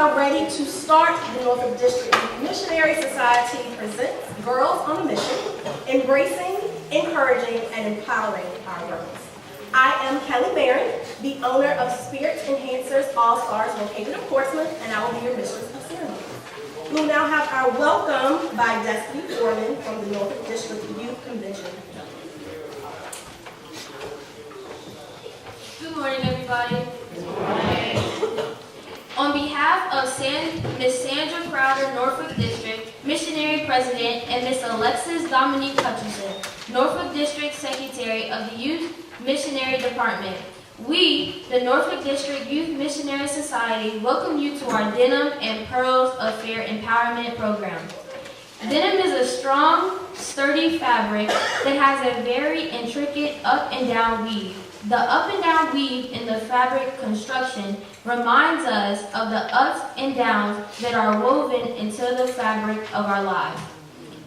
are ready to start, the Norfolk District Missionary Society presents Girls on a Mission, embracing, encouraging, and empowering our girls. I am Kelly Barron, the owner of Spirit Enhancers All-Stars located in Portsmouth, and I will be your mistress of ceremony. We will now have our welcome by Destiny Foreman from the Norfolk District Youth Convention. Good morning, everybody. Good morning. On behalf of Miss Sandra Crowder, Norfolk District Missionary President, and Miss Alexxis Hutchinson, Norfolk District Secretary of the Youth Missionary Department, we, the Norfolk District Youth Missionary Society, welcome you to our Denim and Pearls of Fair Empowerment Program. Denim is a strong, sturdy fabric that has a very intricate up and down weave. The up and down weave in the fabric construction reminds us of the ups and downs that are woven into the fabric of our lives.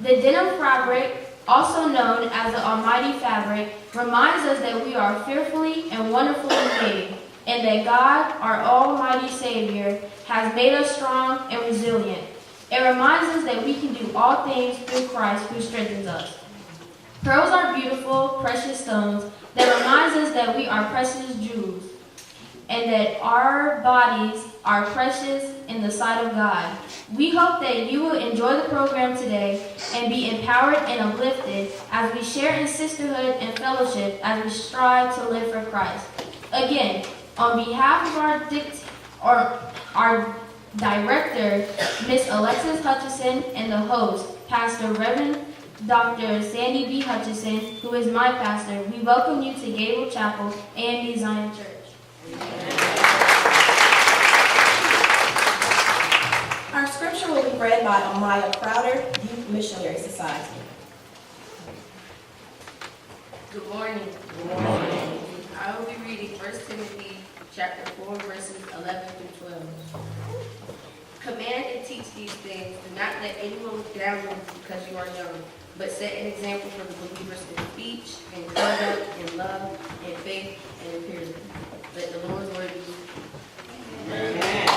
The denim fabric, also known as the Almighty fabric, reminds us that we are fearfully and wonderfully made, and that God, our Almighty Savior, has made us strong and resilient. It reminds us that we can do all things through Christ who strengthens us. Pearls are beautiful, precious stones that reminds us that we are precious jewels and that our bodies are precious in the sight of God. We hope that you will enjoy the program today and be empowered and uplifted as we share in sisterhood and fellowship as we strive to live for Christ. Again, on behalf of our director, Miss Alexxis Hutchinson, and the host, Pastor Reverend Dr. Sandy B. Hutchinson, who is my pastor, we welcome you to Gable Chapel and Zion Church. Our scripture will be read by Amaya Crowder, Youth Missionary Society. Good morning. Good morning. I will be reading 1 Timothy chapter 4, verses 11 through 12. Command and teach these things. Do not let anyone look down on you because you are young, but set an example for the believers in speech, in conduct, in love, in faith, and in purity. Let the Lord's word be. Amen.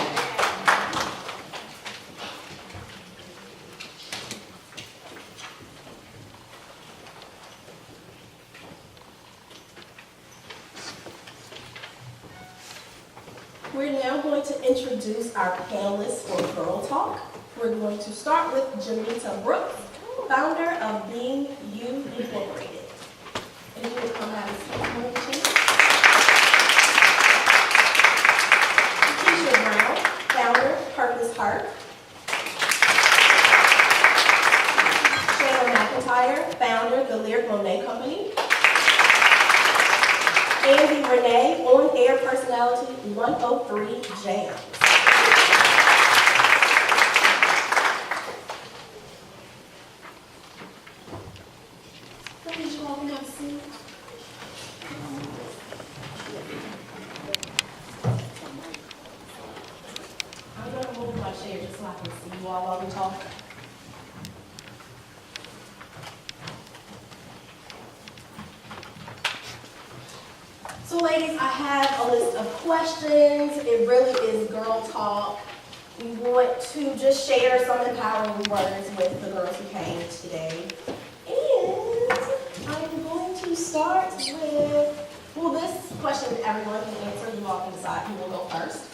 We're now going to introduce our panelists for Girl Talk. We're going to start with Jamita Brooks, founder of Being You Incorporated. And you will come out and speak. Keisha Brown, founder, Purpose Heart. Shannon McIntyre, founder, The Lyric Monet Company. Andy Renee, on-air personality, 103 Jams. Please, you all can have a seat. I'm going to move my chair just so I can see you all while we talk. So ladies, I have a list of questions. It really is girl talk. We want to just share some empowering words with the girls who came today. And I'm going to start with, well, this question everyone can answer. You all can decide who will go first.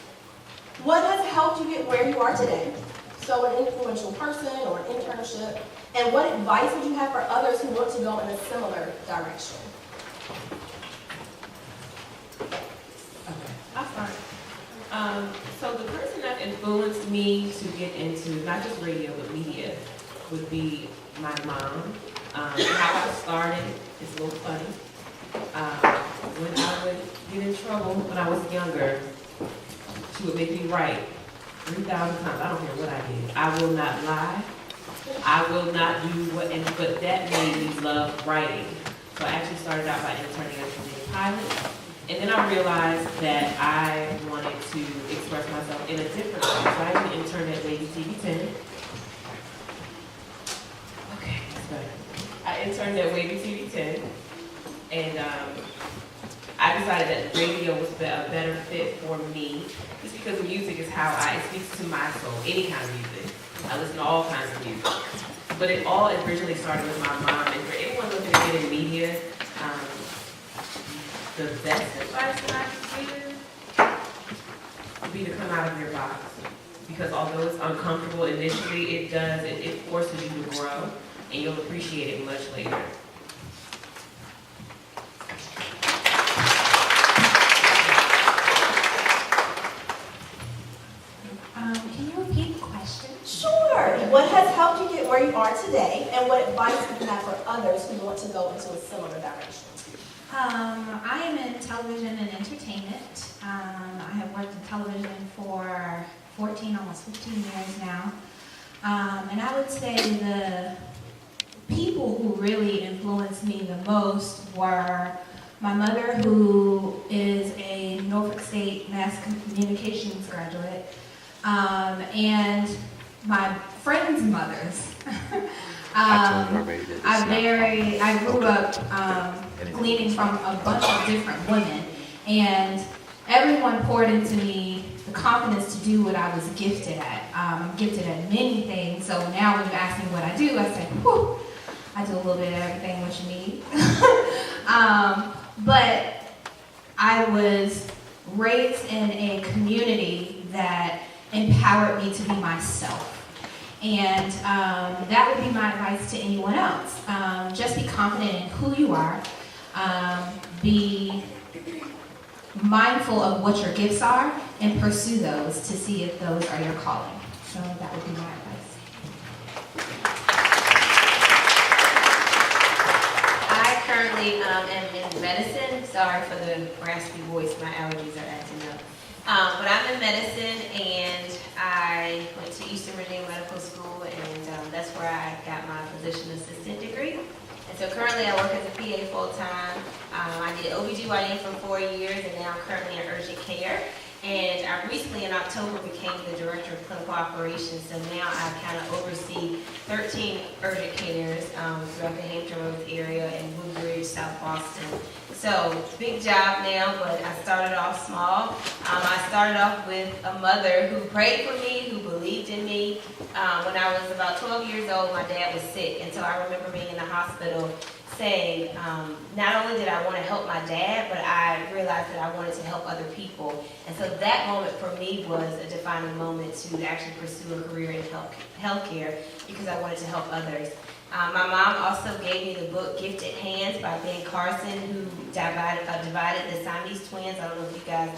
What has helped you get where you are today? So an influential person or an internship. And what advice would you have for others who want to go in a similar direction? I'll start. So the person that influenced me to get into not just radio but media would be my mom. How I started is a little funny. When I would get in trouble when I was younger, she would make me write 3,000 times. I don't care what I did. I will not lie. I will not do what, but that made me love writing. So I actually started out by interning as a pilot. And then I realized that I wanted to express myself in a different way. So I actually interned at Wavy TV 10. Okay, that's better. I interned at Wavy TV 10. And I decided that radio was a better fit for me, just because music is how it speaks to my soul, any kind of music. I listen to all kinds of music. But it all originally started with my mom, and for anyone looking to get in media, the best advice that I can give would be to come out of your box. Because although it's uncomfortable initially, it forces you to grow, and you'll appreciate it much later. Can you repeat the question? Sure. What has helped you get where you are today, and what advice would you have for others who want to go into a similar direction? I am in television and entertainment. I have worked in television for 14, almost 15 years now. And I would say the people who really influenced me the most were my mother, who is a Norfolk State Mass Communications graduate, and my friends' mothers. I grew up gleaning from a bunch of different women, and everyone poured into me the confidence to do what I was gifted at. I'm gifted at many things, so now when you ask me what I do, I say, whew, I do a little bit of everything what you need. But I was raised in a community that empowered me to be myself. And that would be my advice to anyone else. Just be confident in who you are. Be mindful of what your gifts are and pursue those to see if those are your calling. So that would be my advice. I currently am in medicine. Sorry for the raspy voice, my allergies are acting up. But I'm in medicine, and I went to Eastern Virginia Medical School, and that's where I got my physician assistant degree. And so currently I work as a PA full-time. I did OBGYN for 4 years, and now I'm currently in urgent care. And I recently in October became the director of clinical operations, so now I kind of oversee 13 urgent cares throughout the Hampton Roads area and Woodbridge, South Boston. So big job now, but I started off small. I started off with a mother who prayed for me, who believed in me. When I was about 12 years old, my dad was sick, and so I remember being in the hospital saying, not only did I want to help my dad, but I realized that I wanted to help other people. And so that moment for me was a defining moment to actually pursue a career in healthcare because I wanted to help others. My mom also gave me the book Gifted Hands by Ben Carson, who divided the Siamese twins. I don't know if you guys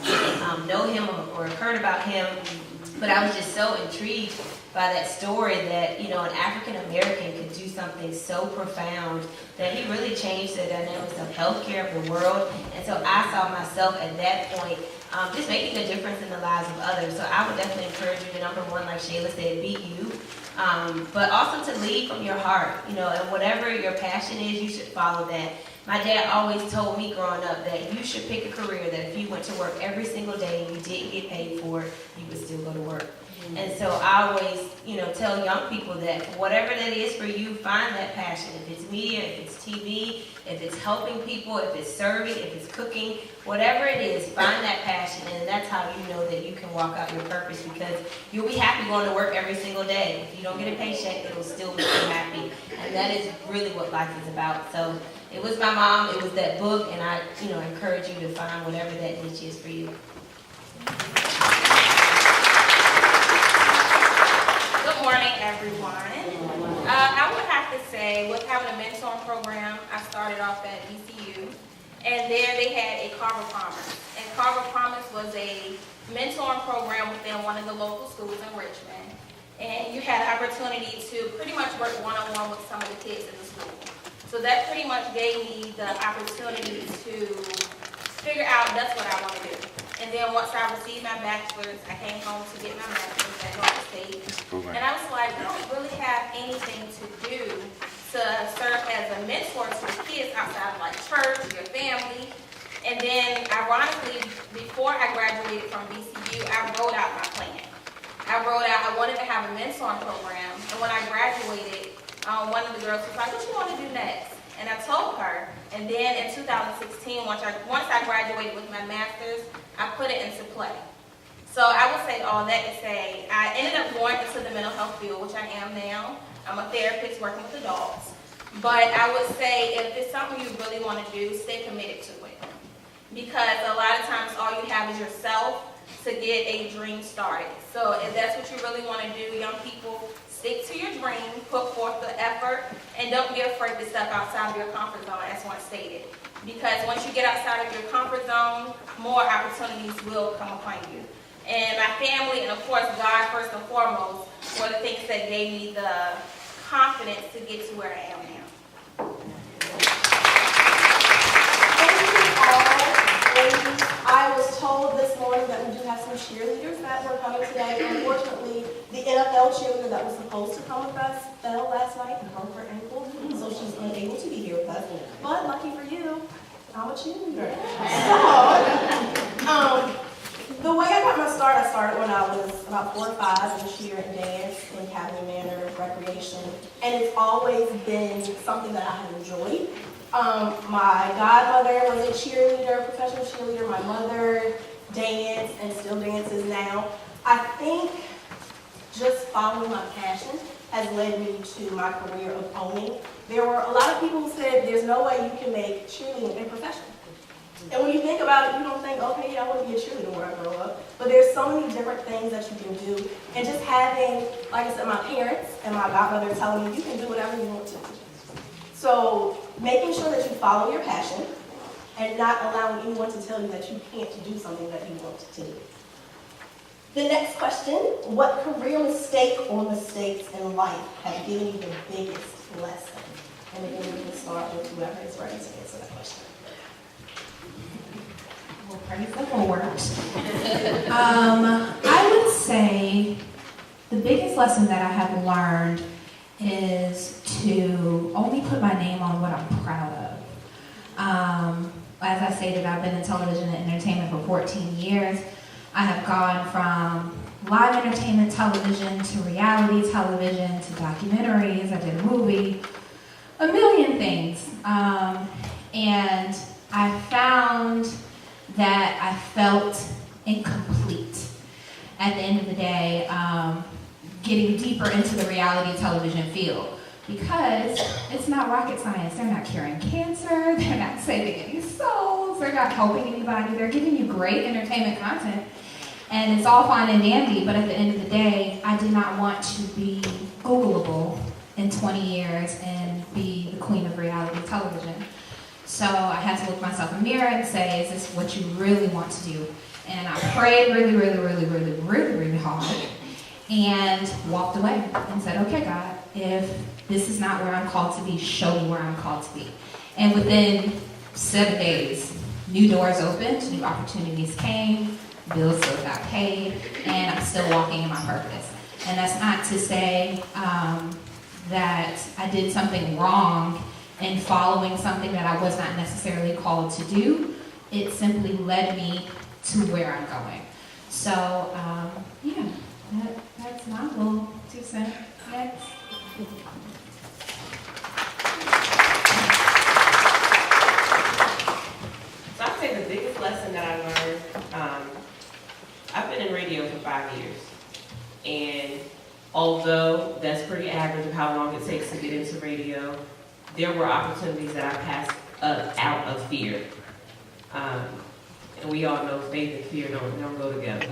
know him or heard about him, but I was just so intrigued by that story that, you know, an African American could do something so profound that he really changed the dynamics of healthcare of the world. And so I saw myself at that point just making a difference in the lives of others. So I would definitely encourage you to, number one, like Shayla said, be you. But also to lead from your heart, you know, and whatever your passion is, you should follow that. My dad always told me growing up that you should pick a career that if you went to work every single day and you didn't get paid for it, you would still go to work. And so I always, you know, tell young people that whatever that is for you, find that passion. If it's media, if it's TV, if it's helping people, if it's serving, if it's cooking, whatever it is, find that passion, and that's how you know that you can walk out your purpose, because you'll be happy going to work every single day. If you don't get a paycheck, it'll still make you happy, and that is really what life is about. So it was my mom, it was that book, and I, you know, encourage you to find whatever that niche is for you. Good morning, everyone. I would have to say, with having a mentoring program, I started off at ECU, and there they had a Carver Promise. And Carver Promise was a mentoring program within one of the local schools in Richmond. And you had an opportunity to pretty much work one-on-one with some of the kids in the school. So that pretty much gave me the opportunity to figure out that's what I want to do. And then once I received my bachelor's, I came home to get my master's at Norfolk State. And I was like, we don't really have anything to do to serve as a mentor to the kids outside of like church, your family. And then ironically, before I graduated from VCU, I wrote out my plan. I wanted to have a mentoring program. And when I graduated, one of the girls was like, what you want to do next? And I told her, and then in 2016, once I graduated with my master's, I put it into play. So I would say all that to say, I ended up going into the mental health field, which I am now. I'm a therapist working with adults. But I would say if it's something you really want to do, stay committed to it. Because a lot of times all you have is yourself to get a dream started. So if that's what you really want to do, young people, stick to your dream, put forth the effort, and don't be afraid to step outside of your comfort zone, as once stated. Because once you get outside of your comfort zone, more opportunities will come upon you. And my family, and of course God first and foremost, were the things that gave me the confidence to get to where I am now. Thank you all, ladies. I was told this morning that we do have some cheerleaders that were coming today. Unfortunately, the NFL cheerleader that was supposed to come with us fell last night and broke her ankle, so she's unable to be here with us. But lucky for you, I'm a cheerleader. So, the way I got my start, I started when I was about 4 or 5 in cheer and dance in Academy Manor, recreation, and it's always been something that I have enjoyed. My godmother was a cheerleader, professional cheerleader. My mother danced and still dances now. I think just following my passion has led me to my career of owning. There were a lot of people who said there's no way you can make cheerleading a profession. And when you think about it, you don't think, okay, yeah, I want to be a cheerleader when I grow up. But there's so many different things that you can do. And just having, like I said, my parents and my godmother telling me, you can do whatever you want to do. So making sure that you follow your passion and not allowing anyone to tell you that you can't do something that you want to do. The next question, what career mistake or mistakes in life have given you the biggest lesson? And again, we can start with whoever is ready to answer that question. Well, pretty simple words. I would say the biggest lesson that I have learned is to only put my name on what I'm proud of. As I stated, I've been in television and entertainment for 14 years. I have gone from live entertainment television to reality television to documentaries. I did a movie, a million things. And I found that I felt incomplete at the end of the day, getting deeper into the reality television field, because it's not rocket science. They're not curing cancer, they're not saving any souls, they're not helping anybody, they're giving you great entertainment content, and it's all fine and dandy, but at the end of the day, I did not want to be Googleable in 20 years and be the queen of reality television. So I had to look myself in the mirror and say, is this what you really want to do? And I prayed really hard and walked away and said, okay, God, if this is not where I'm called to be, show me where I'm called to be. And within 7 days, new doors opened, new opportunities came, bills still got paid, and I'm still walking in my purpose. And that's not to say that I did something wrong in following something that I was not necessarily called to do. It simply led me to where I'm going. So, yeah, that's my little 2 cents. Next. So I'd say the biggest lesson that I learned, I've been in radio for 5 years. And although that's pretty average of how long it takes to get into radio, there were opportunities that I passed out of fear. And we all know faith and fear don't go together.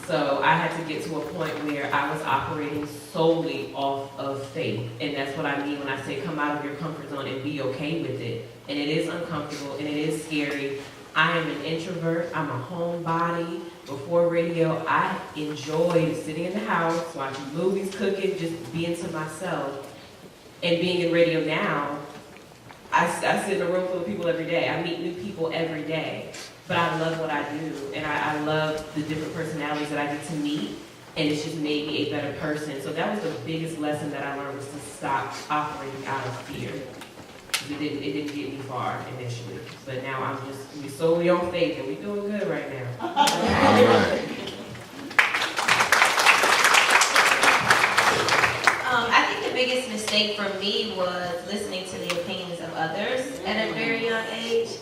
So I had to get to a point where I was operating solely off of faith. And that's what I mean when I say come out of your comfort zone and be okay with it. And it is uncomfortable and it is scary. I am an introvert. I'm a homebody. Before radio, I enjoyed sitting in the house, watching movies, cooking, just being to myself. And being in radio now, I sit in a room full of people every day. I meet new people every day. But I love what I do, and I love the different personalities that I get to meet, and it's just made me a better person. So that was the biggest lesson that I learned, was to stop operating out of fear. It didn't get me far initially, but now we're solely on faith, and we're doing good right now. I think the biggest mistake mistake for me was listening to the opinions of others at a very young age.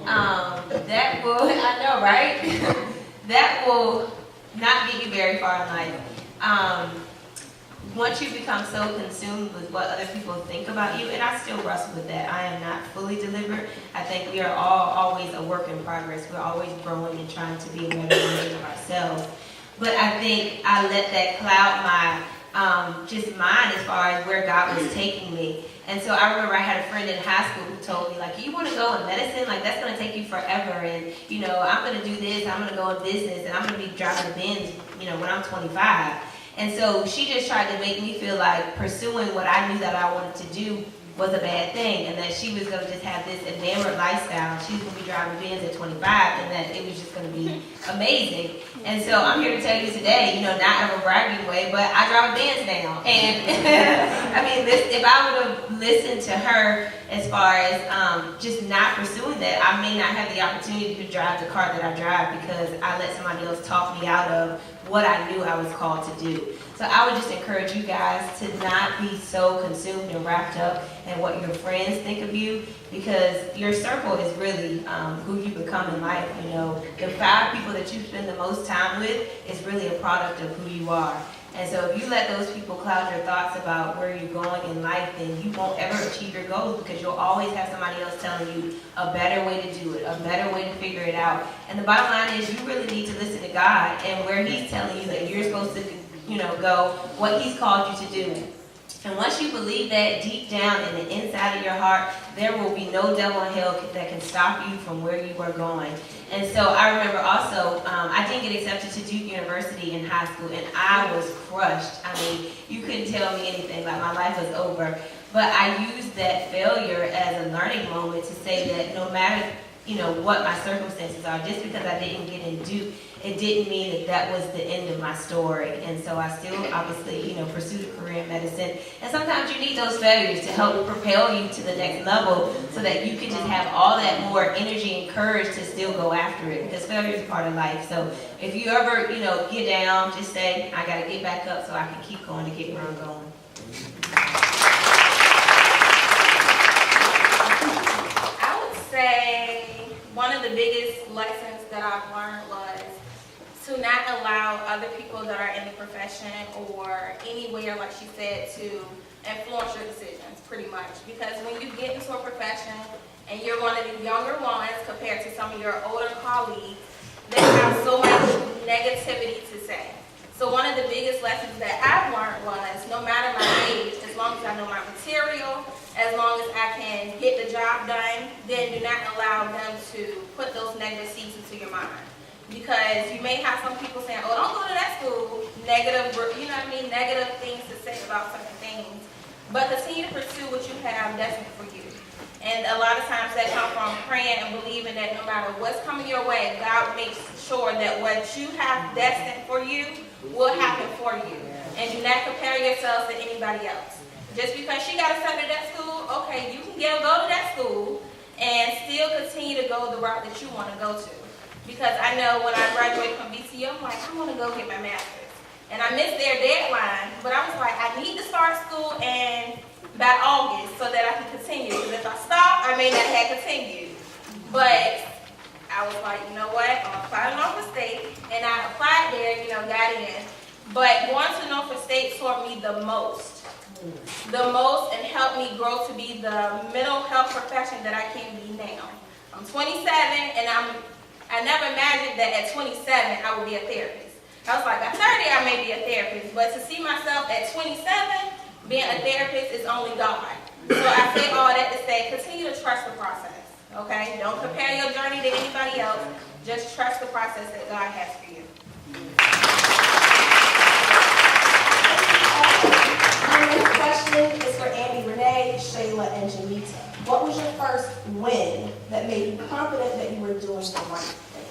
That will, I know, right? That will not get you very far in life. Once you become so consumed with what other people think about you, and I still wrestle with that. I am not fully delivered. I think we are all always a work in progress. We're always growing and trying to be a better version of ourselves. But I think I let that cloud my just mind as far as where God was taking me. And so I remember I had a friend in high school who told me, like, you want to go in medicine? Like, that's going to take you forever. And, you know, I'm going to do this. I'm going to go in business. And I'm going to be driving a Benz, you know, when I'm 25. And so she just tried to make me feel like pursuing what I knew that I wanted to do was a bad thing. And that she was going to just have this enamored lifestyle. She was going to be driving Benz at 25. And that it was just going to be amazing. And so I'm here to tell you today, you know, not in a bragging way, but I drive a Benz now. And I mean, if I would have listened to her as far as just not pursuing that, I may not have the opportunity to drive the car that I drive because I let somebody else talk me out of what I knew I was called to do. So I would just encourage you guys to not be so consumed and wrapped up in what your friends think of you, because your circle is really who you become in life. You know, the 5 people that you spend the most time with is really a product of who you are. And so if you let those people cloud your thoughts about where you're going in life, then you won't ever achieve your goals, because you'll always have somebody else telling you a better way to do it, a better way to figure it out. And the bottom line is you really need to listen to God and where He's telling you that you're supposed to, you know, go, what He's called you to do. And once you believe that deep down in the inside of your heart, there will be no devil in hell that can stop you from where you are going. And so I remember also, I didn't get accepted to Duke University in high school, and I was crushed. I mean, you couldn't tell me anything, like my life was over. But I used that failure as a learning moment to say that no matter, you know, what my circumstances are, just because I didn't get in Duke, it didn't mean that that was the end of my story. And so I still obviously, you know, pursued a career in medicine. And sometimes you need those failures to help propel you to the next level so that you can just have all that more energy and courage to still go after it, because failure is a part of life. So if you ever, you know, get down, just say, I got to get back up so I can keep going to get where I'm going. I would say one of the biggest lessons that I've learned was to not allow other people that are in the profession or anywhere, like she said, to influence your decisions, pretty much. Because when you get into a profession and you're one of the younger ones compared to some of your older colleagues, they have so much negativity to say. So one of the biggest lessons that I've learned was, no matter my age, as long as I know my material, as long as I can get the job done, then do not allow them to put those negative seeds into your mind. Because you may have some people saying, oh, don't go to that school, negative, you know what I mean, negative things to say about certain things. But continue to pursue what you have destined for you. And a lot of times that comes from praying and believing that no matter what's coming your way, God makes sure that what you have destined for you will happen for you. And do not compare yourselves to anybody else. Just because she got accepted at that school, okay, you can go to that school and still continue to go the route that you want to go to. Because I know when I graduated from BCU, I'm like, I want to go get my master's. And I missed their deadline, but I was like, I need to start school and by August so that I can continue. Because if I stop, I may not have continued. But I was like, you know what, I'm going to apply to Norfolk State. And I applied there, you know, got in. But going to Norfolk State taught me the most and helped me grow to be the mental health professional that I can be now. I'm 27 and I never imagined that at 27 I would be a therapist. I was like, at 30 I may be a therapist, but to see myself at 27 being a therapist is only God. So I say all that to say, continue to trust the process, okay? Don't compare your journey to anybody else. Just trust the process that God has for you. Our next question is for Andy, Renee, Shayla, and Janita. What was your first win that made you confident that you were doing the right thing?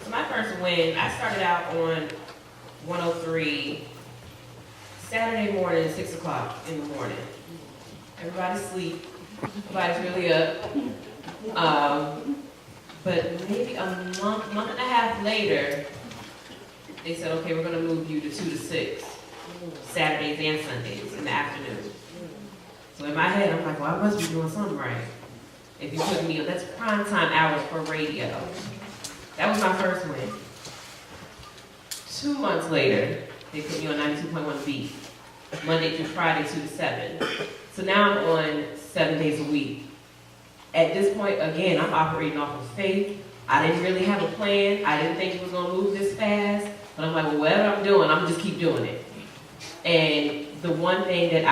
So my first win, I started out on 103 Saturday morning, 6 o'clock in the morning. Everybody's asleep. Nobody's really up. But maybe a month and a half later, they said, okay, we're going to move you to 2 to 6. Saturdays and Sundays in the afternoon. So in my head, I'm like, well, I must be doing something right. If you put me on, that's prime time hours for radio. That was my first win. 2 months later, they put me on 92.1 beat, Monday through Friday, 2 to 7. So now I'm on 7 days a week. At this point, again, I'm operating off of faith. I didn't really have a plan. I didn't think it was gonna move this fast. But I'm like, well, whatever I'm doing, I'm just keep doing it. And the one thing that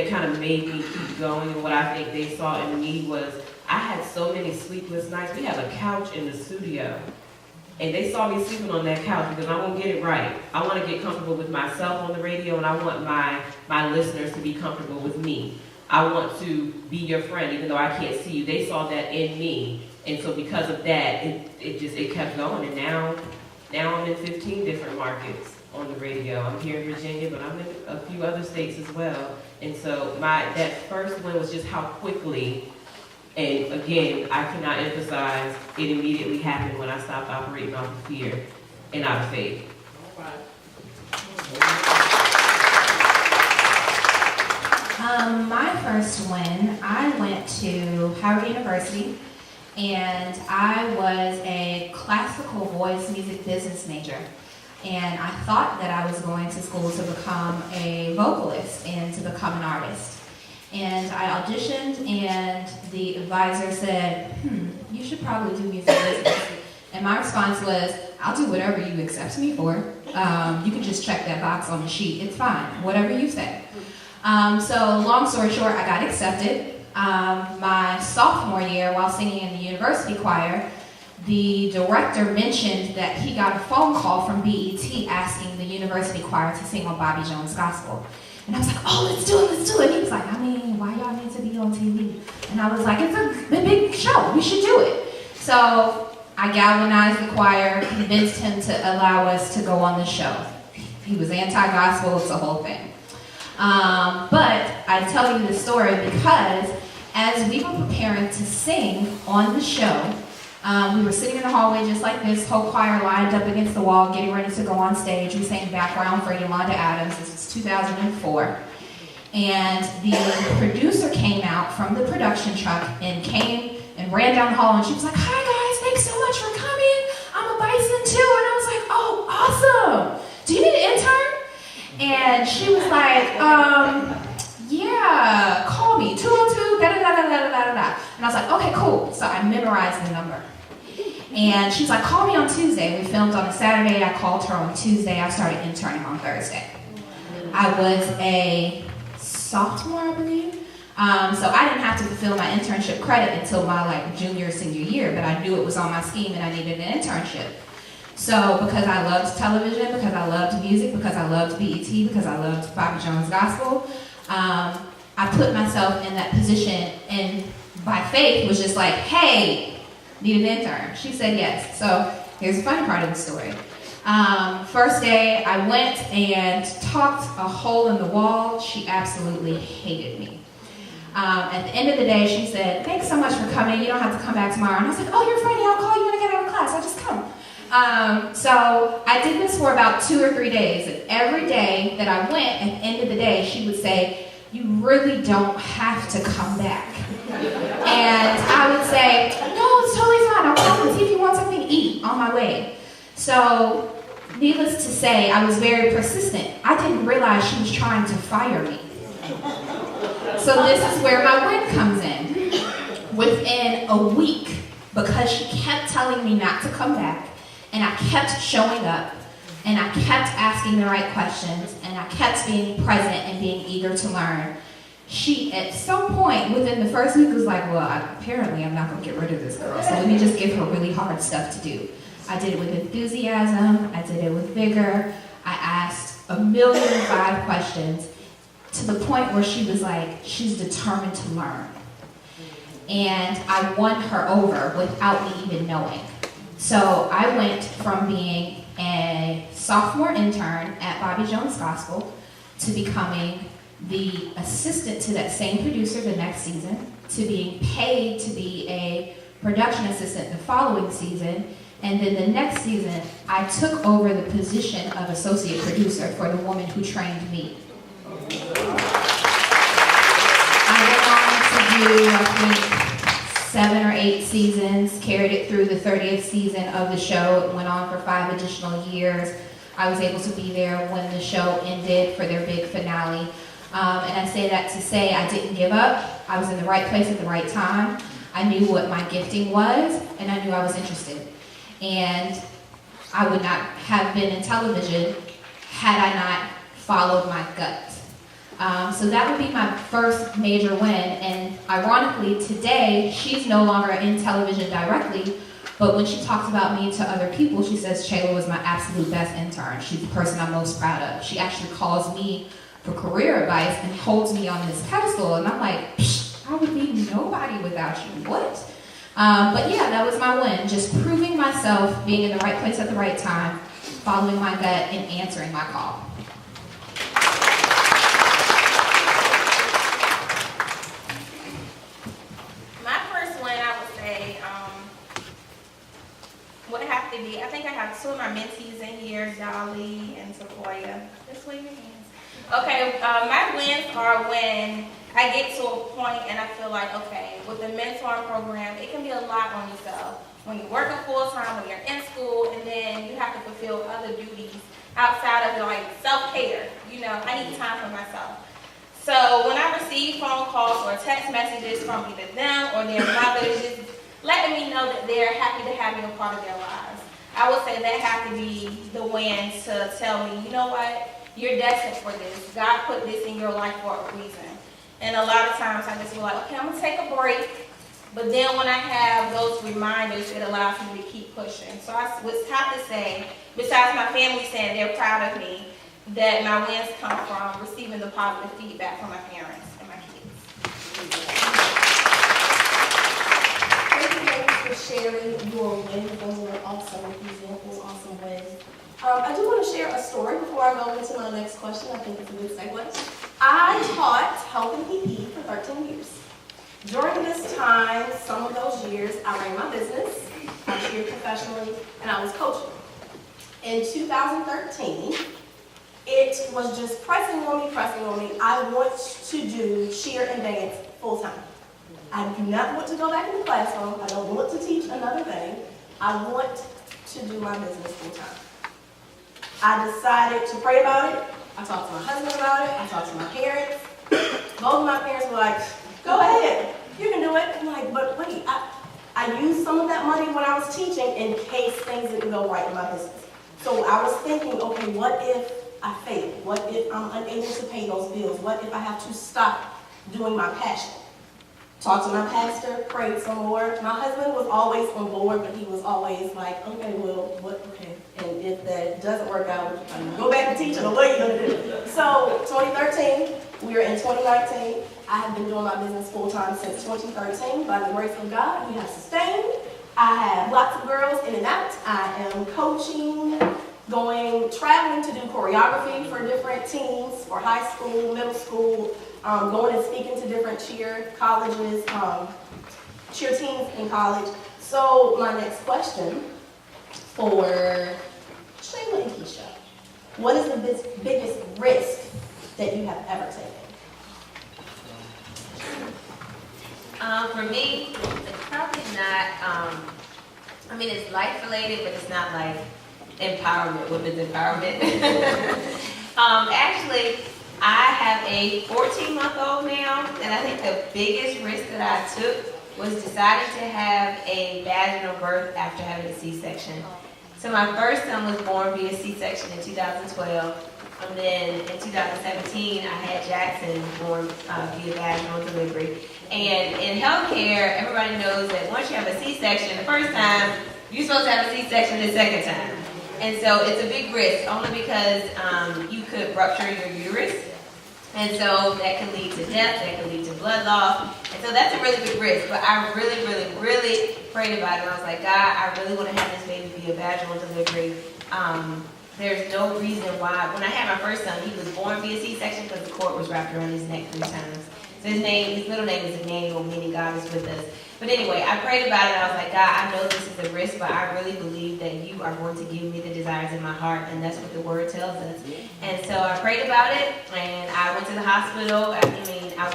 kind of made me keep going, and what I think they saw in me, was I had so many sleepless nights. We have a couch in the studio, and they saw me sleeping on that couch because I won't get it right. I want to get comfortable with myself on the radio, and I want my listeners to be comfortable with me. I want to be your friend, even though I can't see you. They saw that in me, and so because of that, it kept going. And now I'm in 15 different markets on the radio. I'm here in Virginia, but I'm in a few other states as well. And so that first one was just how quickly, and again, I cannot emphasize, it immediately happened when I stopped operating off of fear and out of faith. My first win, I went to Howard University, and I was a classical voice music business major. And I thought that I was going to school to become a vocalist and to become an artist. And I auditioned, and the advisor said, you should probably do music business. And my response was, I'll do whatever you accept me for. You can just check that box on the sheet. It's fine, whatever you say. So long story short, I got accepted. My sophomore year, while singing in the university choir, the director mentioned that he got a phone call from BET asking the university choir to sing on Bobby Jones' gospel. And I was like, oh, let's do it. And he was like, I mean, why y'all need to be on TV? And I was like, it's a big show, we should do it. So I galvanized the choir, convinced him to allow us to go on the show. He was anti-gospel, it's a whole thing. But I tell you this story because as we were preparing to sing on the show, we were sitting in the hallway just like this, whole choir lined up against the wall, getting ready to go on stage. We sang background for Yolanda Adams. This was 2004. And the producer came out from the production truck and came and ran down the hall, and she was like, hi guys, thanks so much for coming. I'm a Bison too. And I was like, oh, awesome. Do you need an intern? And she was like, yeah, call me, 202, da-da-da-da-da-da-da-da. And I was like, okay, cool. So I memorized the number. And she's like, call me on Tuesday. We filmed on a Saturday. I called her on Tuesday. I started interning on Thursday. I was a sophomore, I believe. So I didn't have to fulfill my internship credit until my junior, senior year, but I knew it was on my scheme and I needed an internship. So because I loved television, because I loved music, because I loved BET, because I loved Bobby Jones Gospel, I put myself in that position, and by faith was just like, hey, need an intern. She said yes. So here's the funny part of the story. First day I went and talked a hole in the wall. She absolutely hated me. At the end of the day, she said, thanks so much for coming. You don't have to come back tomorrow. And I was like, oh, you're funny. I'll call you when I get out of class. I'll just come. So I did this for about 2 or 3 days. And every day that I went, at the end of the day, she would say, you really don't have to come back. And I would say, no, it's totally fine. I'll come and see if you want something to eat on my way. So needless to say, I was very persistent. I didn't realize she was trying to fire me. So this is where my win comes in. Within a week, because she kept telling me not to come back, and I kept showing up, and I kept asking the right questions, and I kept being present and being eager to learn, she, at some point within the first week, was like, well, apparently I'm not going to get rid of this girl, so let me just give her really hard stuff to do. I did it with enthusiasm. I did it with vigor. I asked 1,000,005 questions to the point where she was like, she's determined to learn. And I won her over without me even knowing. So I went from being a sophomore intern at Bobby Jones Gospel to becoming the assistant to that same producer the next season, to being paid to be a production assistant the following season, And then the next season, I took over the position of associate producer for the woman who trained me. I went on to do, I think, 7 or 8 seasons, carried it through the 30th season of the show. It went on for 5 additional years. I was able to be there when the show ended for their big finale. And I say that to say I didn't give up. I was in the right place at the right time. I knew what my gifting was, and I knew I was interested. And I would not have been in television had I not followed my gut. So that would be my first major win. And ironically, today, she's no longer in television directly, but when she talks about me to other people, she says Shayla was my absolute best intern. She's the person I'm most proud of. She actually calls me for career advice and holds me on this pedestal. And I'm like, I would be nobody without you. What? But yeah, that was my win. Just proving myself, being in the right place at the right time, following my gut, and answering my call. My first win, I would say, would have to be, I think I have 2 of my mentees in here, Dolly and Sequoia. Just wave your hands. Okay, my wins are when I get to a point and I feel like, okay, with the mentoring program, it can be a lot on yourself. When you're working full-time, when you're in school, and then you have to fulfill other duties outside of like self-care. You know, I need time for myself. So when I receive phone calls or text messages from either them or their mothers, just letting me know that they're happy to have me a part of their lives, I would say that have to be the win to tell me, you know what, you're destined for this. God put this in your life for a reason. And a lot of times I just feel like, okay, I'm gonna take a break. But then when I have those reminders, it allows me to keep pushing. So I would have to say, besides my family saying they're proud of me, that my wins come from receiving the positive feedback from my parents and my kids. Thank you ladies for sharing your wins. Those were awesome examples, awesome wins. I do want to share a story before I go into my next question. I think it's a good segue. I taught health and PE for 13 years. During this time, some of those years, I ran my business, I cheered professionally, and I was coaching. In 2013, it was just pressing on me. I want to do cheer and dance full time. I do not want to go back in the classroom. I don't want to teach another thing. I want to do my business full time. I decided to pray about it. I talked to my husband about it. I talked to my parents. Both of my parents were like, go ahead, you can do it. I'm like, but wait, I used some of that money when I was teaching in case things didn't go right in my business. So I was thinking, okay, what if I fail? What if I'm unable to pay those bills? What if I have to stop doing my passion? Talked to my pastor, prayed some more. My husband was always on board, but he was always like, okay, well, what, okay. And if that doesn't work out, I'm gonna go back to teaching, or what are you gonna do? So 2013, we are in 2019. I have been doing my business full time since 2013. By the grace of God, we have sustained. I have lots of girls in and out. I am coaching, traveling to do choreography for different teams, for high school, middle school, going and speaking to different cheer colleges, cheer teams in college. So my next question for Shayla and Keisha, what is the biggest risk that you have ever taken? For me, it's probably not, it's life related, but it's not like empowerment, women's empowerment. Actually, I have a 14-month-old now, and I think the biggest risk that I took was deciding to have a vaginal birth after having a C-section. So my first son was born via C-section in 2012. And then in 2017, I had Jackson born via vaginal delivery. And in healthcare, everybody knows that once you have a C-section the first time, you're supposed to have a C-section the second time. And so it's a big risk, only because you could rupture your uterus. And so that can lead to death, that can lead to blood loss. And so that's a really big risk. But I really, really, really prayed about it. And I was like, God, I really want to have this baby be a vaginal delivery. There's no reason why. When I had my first son, he was born via C-section because the cord was wrapped around his neck 3 times. So his middle name is Emmanuel, meaning God is with us. But anyway, I prayed about it. I was like, God, I know this is a risk, but I really believe that you are going to give me the desires in my heart, and that's what the word tells us. And so I prayed about it, and I went to the hospital. I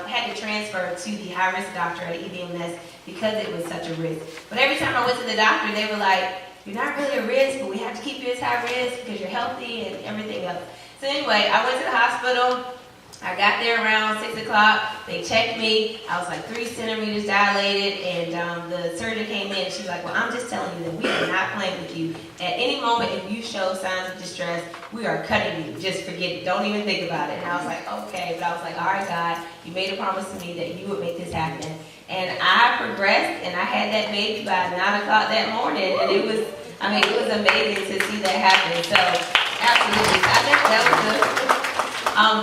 had to transfer to the high-risk doctor at EBMS because it was such a risk. But every time I went to the doctor, they were like, you're not really a risk, but we have to keep you as high risk because you're healthy and everything else. So anyway, I went to the hospital. I got there around 6 o'clock. They checked me. I was like 3 centimeters dilated, and the surgeon came in, and she was like, well, I'm just telling you that we are not playing with you. At any moment, if you show signs of distress, we are cutting you. Just forget it. Don't even think about it. And I was like, okay. But I was like, all right, God, you made a promise to me that you would make this happen. And I progressed, and I had that baby by 9 o'clock that morning, and it was amazing to see that happen. So, absolutely. I think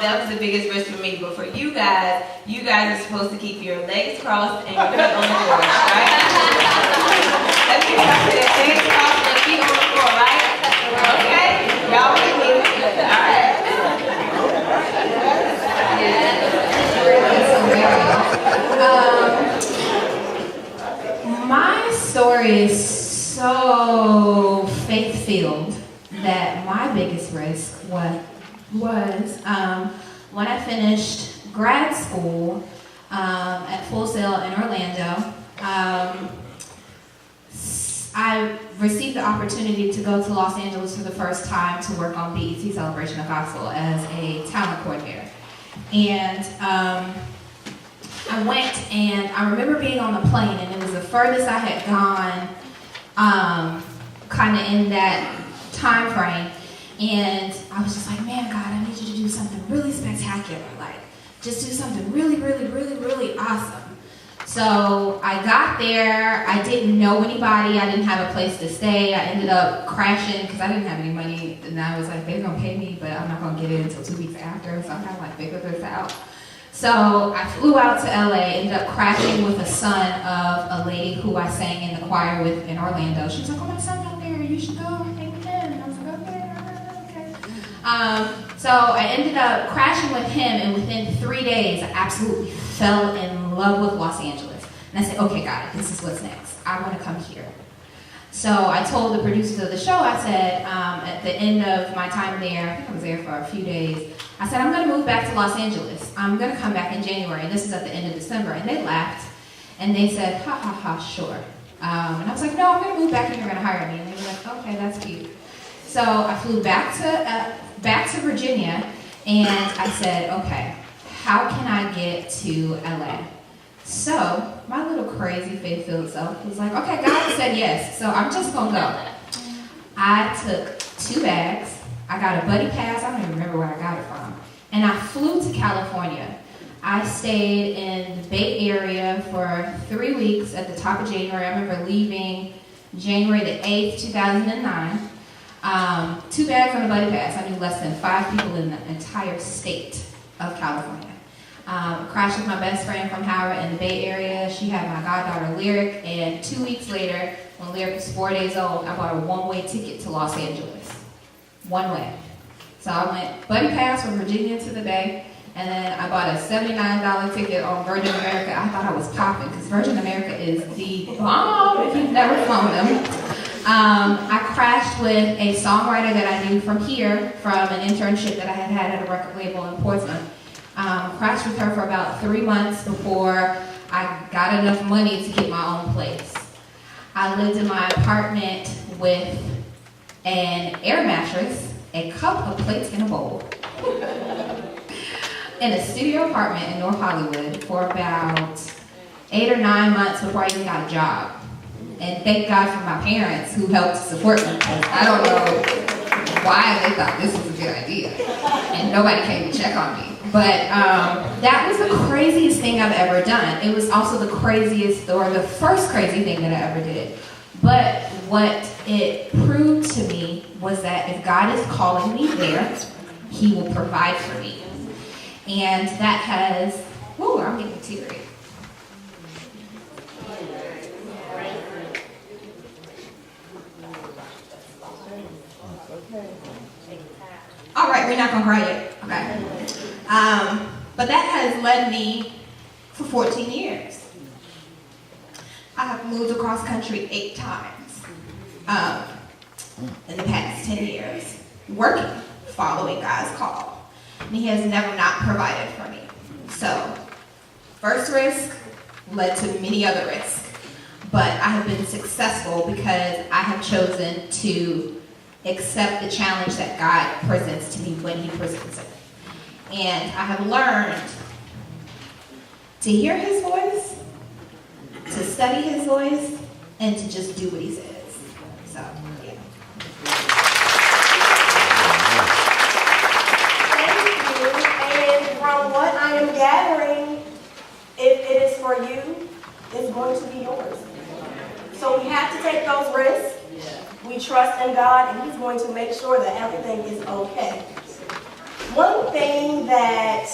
that was the biggest risk for me. But for you guys are supposed to keep your legs crossed and your feet on the floor, right? Let's get back to that. Legs crossed and feet on the floor, right? Okay? Y'all with me? All right. My story is so faith-filled that my biggest risk was when I finished grad school at Full Sail in Orlando. I received the opportunity to go to Los Angeles for the first time to work on BET Celebration of Gospel as a talent coordinator. And I went, and I remember being on the plane, and it was the furthest I had gone kind of in that time frame. And I was just like, man, God, I need you to do something really spectacular. Like, just do something really, really, really, really awesome. So I got there. I didn't know anybody. I didn't have a place to stay. I ended up crashing because I didn't have any money. And I was like, they're going to pay me, but I'm not going to get it until 2 weeks after. So I kind of like figured this out. So I flew out to LA, ended up crashing with a son of a lady who I sang in the choir with in Orlando. She was like, oh, my son's out there. You should go hang with him. And I was like, okay. So I ended up crashing with him, and within 3 days, I absolutely fell in love with Los Angeles. And I said, okay, God, this is what's next. I want to come here. So I told the producers of the show, I said, at the end of my time there, I think I was there for a few days, I said, I'm going to move back to Los Angeles. I'm going to come back in January, and this is at the end of December. And they laughed, and they said, ha, ha, ha, sure. And I was like, no, I'm going to move back, and you're going to hire me. And they were like, okay, that's cute. So I flew back to Virginia, and I said, okay, how can I get to LA? So my little crazy faith-filled self was like, okay, God said yes, so I'm just going to go. I took 2 bags. I got a buddy pass. I don't even remember where I got it from. And I flew to California. I stayed in the Bay Area for 3 weeks at the top of January. I remember leaving January the 8th, 2009. 2 bags on a buddy pass. I knew less than 5 people in the entire state of California. Crashed with my best friend from Howard in the Bay Area. She had my goddaughter Lyric, and 2 weeks later, when Lyric was 4 days old, I bought a one-way ticket to Los Angeles. One way. So I went buddy pass from Virginia to the Bay, and then I bought a $79 ticket on Virgin America. I thought I was popping, because Virgin America is the bomb if you've never flown them. I crashed with a songwriter that I knew from here, from an internship that I had had at a record label in Portsmouth. Crashed with her for about 3 months before I got enough money to get my own place. I lived in my apartment with an air mattress, a cup of plates, and a bowl. In a studio apartment in North Hollywood for about 8 or 9 months before I even got a job. And thank God for my parents who helped support me. I don't know why they thought this was a good idea. And nobody came to check on me. But that was the craziest thing I've ever done. It was also the craziest, or the first crazy thing that I ever did. But what it proved to me was that if God is calling me there, He will provide for me. And that has, ooh, I'm getting teary. All right, we're not gonna cry yet. Okay. But that has led me for 14 years. moved across country 8 times in the past 10 years, working, following God's call. And He has never not provided for me. So, first risk led to many other risks. But I have been successful because I have chosen to accept the challenge that God presents to me when He presents it. And I have learned to hear His voice, to study His voice, and to just do what He says. So, yeah. Thank you. And from what I am gathering, if it is for you, it's going to be yours. So we have to take those risks. We trust in God, and He's going to make sure that everything is okay. One thing that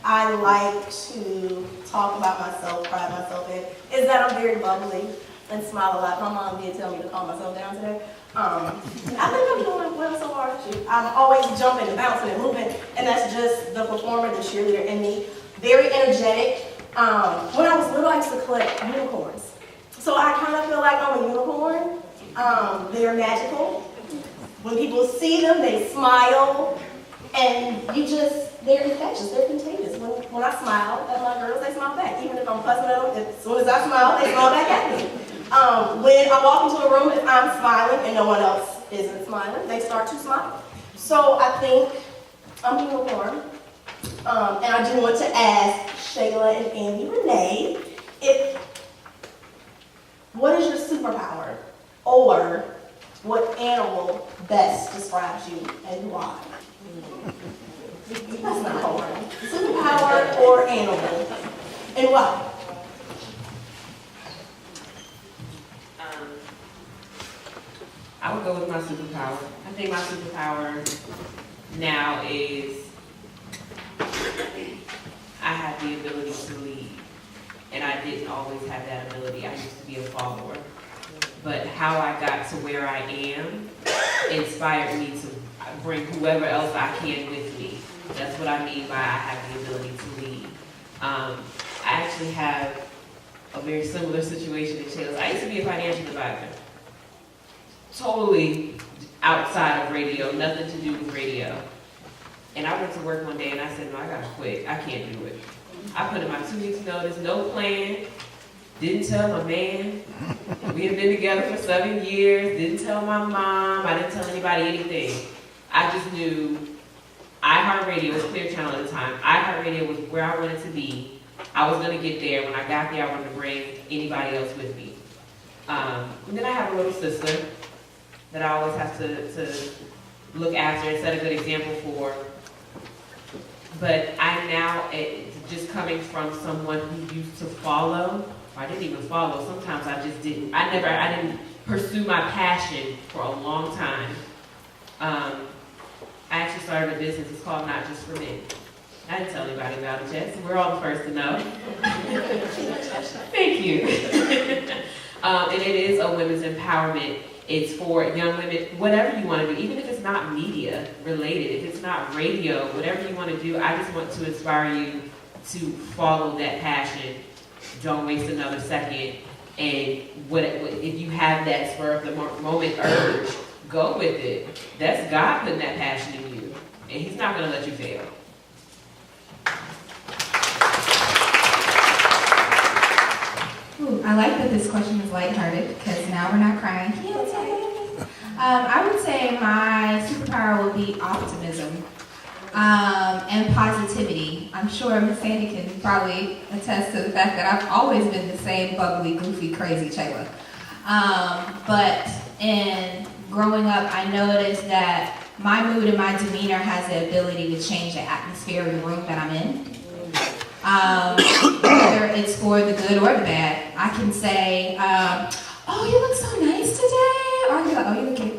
I like to talk about myself, pride myself in, is that I'm very bubbly and smile a lot. My mom did tell me to calm myself down today. I think I'm doing well so far. I'm always jumping and bouncing and moving, and that's just the performer, the cheerleader in me. Very energetic. When I was little, I used to collect unicorns. So I kind of feel like I'm a unicorn. They're magical. When people see them, they smile. And they're infectious, they're contagious. When I smile at my girls, they smile back. Even if I'm fussing at them, as soon as I smile, they smile back at me. When I walk into a room, if I'm smiling and no one else isn't smiling, they start to smile. So I think I'm a unicorn. And I do want to ask Shayla and Andy Renee, what is your superpower? Or what animal best describes you and why? That's not hard. Superpower or animal, and why? I would go with my superpower. I think my superpower now is I have the ability to lead. And I didn't always have that ability. I used to be a follower. But how I got to where I am inspired me to bring whoever else I can with me. That's what I mean by I have the ability to lead. I actually have a very similar situation in Shayla's. I used to be a financial advisor. Totally outside of radio, nothing to do with radio. And I went to work one day and I said, no, I gotta quit. I can't do it. I put in my 2 weeks notice, no plan, didn't tell my man. We had been together for 7 years, didn't tell my mom, I didn't tell anybody anything. I just knew iHeartRadio was Clear Channel at the time. iHeartRadio was where I wanted to be. I was gonna get there. When I got there, I wanted to bring anybody else with me. And then I have a little sister that I always have to look after and set a good example for. But I'm now, just coming from someone who used to follow, or I didn't even follow, sometimes I just didn't, I didn't pursue my passion for a long time. I actually started a business, it's called Not Just For Me. I didn't tell anybody about it yet, so we're all the first to know. Thank you. And it is a women's empowerment. It's for young women, whatever you want to do, even if it's not media related, if it's not radio, whatever you want to do, I just want to inspire you to follow that passion. Don't waste another second. And if you have that spur of the moment urge, go with it. That's God putting that passion in you. And He's not going to let you fail. Ooh, I like that this question is lighthearted because now we're not crying. I would say my superpower would be optimism and positivity. I'm sure Miss Sandy can probably attest to the fact that I've always been the same bubbly, goofy, crazy Shayla. But in growing up, I noticed that my mood and my demeanor has the ability to change the atmosphere of the room that I'm in. Whether it's for the good or the bad. I can say, oh, you look so nice today. Or you go, oh, you look cute.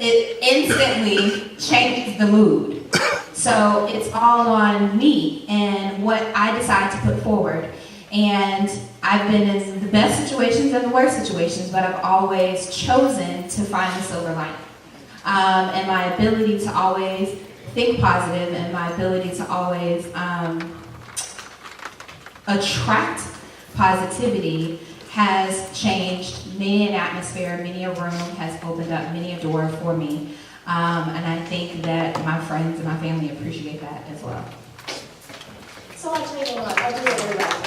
It instantly changes the mood. So it's all on me and what I decide to put forward. And I've been in the best situations and the worst situations, but I've always chosen to find the silver lining. And my ability to always think positive and my ability to always attract positivity has changed many an atmosphere, many a room, has opened up many a door for me. And I think that my friends and my family appreciate that as well. So I tell you what, I'll do it every round.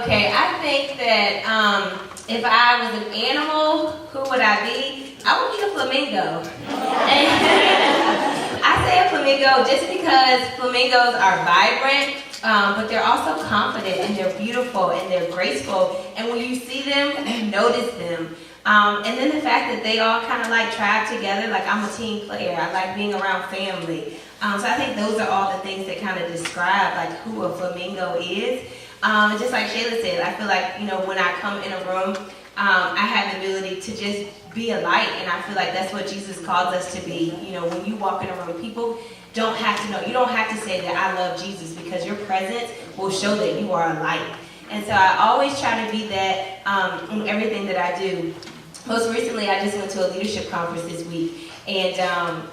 Okay, I think that if I was an animal, who would I be? I would be a flamingo. And I say a flamingo just because flamingos are vibrant, but they're also confident and they're beautiful and they're graceful. And when you see them, you notice them. And then the fact that they all kind of like tribe together, like I'm a team player. I like being around family. So I think those are all the things that kind of describe like who a flamingo is. Just like Shayla said, I feel like, when I come in a room, I have the ability to just be a light, and I feel like that's what Jesus calls us to be. When you walk in a room, people don't have to know. You don't have to say that I love Jesus, because your presence will show that you are a light. And so I always try to be that in everything that I do. Most recently, I just went to a leadership conference this week. And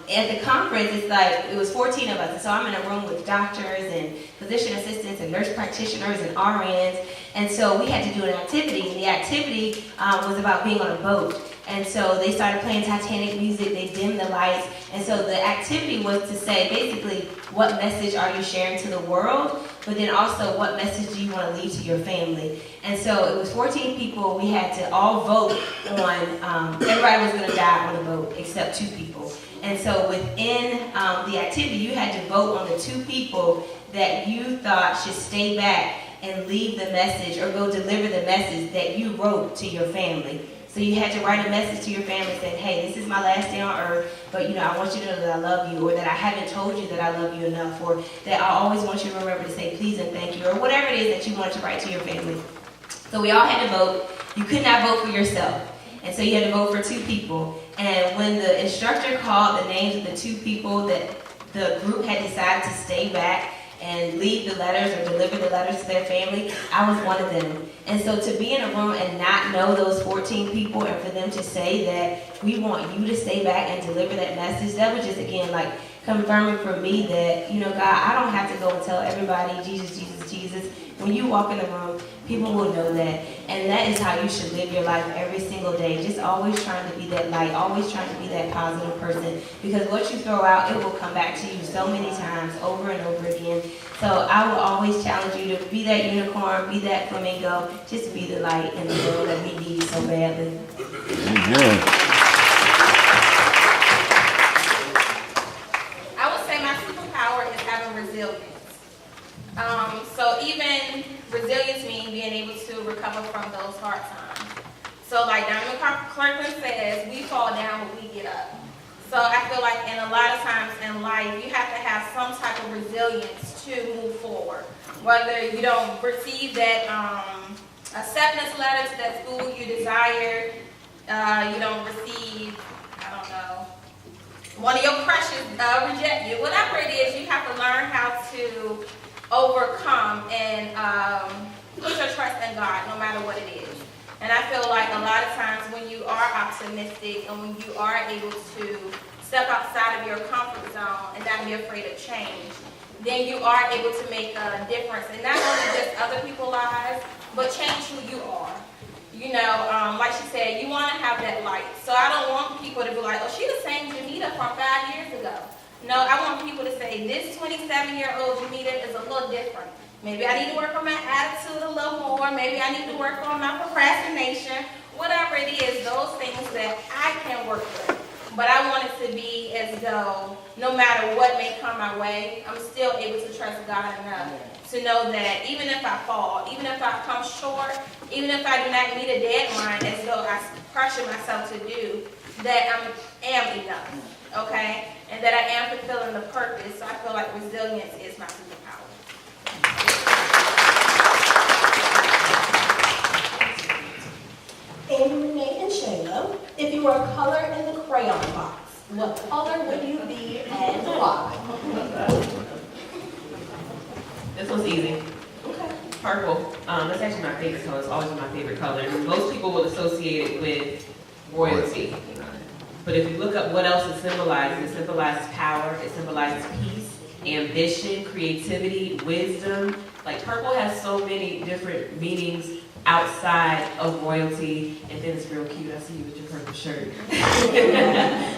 at the conference, it was 14 of us. And so I'm in a room with doctors and physician assistants and nurse practitioners and RNs. And so we had to do an activity. And the activity was about being on a boat. And so they started playing Titanic music. They dimmed the lights. And so the activity was to say, basically, what message are you sharing to the world? But then also, what message do you want to leave to your family? And so it was 14 people. We had to all vote on, everybody was going to die on the boat except 2 people. And so within the activity, you had to vote on the 2 people that you thought should stay back and leave the message or go deliver the message that you wrote to your family. So you had to write a message to your family saying, hey, this is my last day on earth, but I want you to know that I love you, or that I haven't told you that I love you enough, or that I always want you to remember to say please and thank you, or whatever it is that you wanted to write to your family. So we all had to vote. You could not vote for yourself. And so you had to vote for 2 people. And when the instructor called the names of the 2 people that the group had decided to stay back and leave the letters or deliver the letters to their family, I was one of them. And so to be in a room and not know those 14 people, and for them to say that we want you to stay back and deliver that message, that was just, again, like confirming for me that, God, I don't have to go and tell everybody, Jesus, Jesus, Jesus. When you walk in the room, people will know that. And that is how you should live your life every single day. Just always trying to be that light, always trying to be that positive person. Because what you throw out, it will come back to you so many times, over and over again. So I will always challenge you to be that unicorn, be that flamingo, just be the light in the world that we need so badly. Amen. I would say my superpower is having resilience. So even resilience means being able to recover from those hard times. So like Diamond Clarkman says, we fall down but we get up. So I feel like in a lot of times in life, you have to have some type of resilience to move forward. Whether you don't receive that acceptance letter to that school you desire, you don't receive, one of your crushes reject you. Whatever it is, you have to learn how to overcome and put your trust in God no matter what it is. And I feel like a lot of times when you are optimistic and when you are able to step outside of your comfort zone and not be afraid of change, then you are able to make a difference in not only just other people's lives, but change who you are. Like she said, you want to have that light. So I don't want people to be like, oh, she's the same Janita from 5 years ago. No, I want people to say, this 27-year-old Janita is a little different. Maybe I need to work on my attitude a little more. Maybe I need to work on my procrastination. Whatever it is, those things that I can work with. But I want it to be as though no matter what may come my way, I'm still able to trust God enough to know that even if I fall, even if I come short, even if I do not meet a deadline as though I pressure myself to do, that I am enough, okay? And that I am fulfilling the purpose. So I feel like resilience is my superpower. Amy, Renee, and Shayla, if you were a color in the crayon box, what color would you be and why? This one's easy. Okay. Purple. That's actually my favorite color. It's always been my favorite color. Most people will associate it with royalty. But if you look up what else it symbolizes power, it symbolizes peace, ambition, creativity, wisdom, Like purple has so many different meanings outside of royalty, and then it's real cute. I see you with your purple shirt.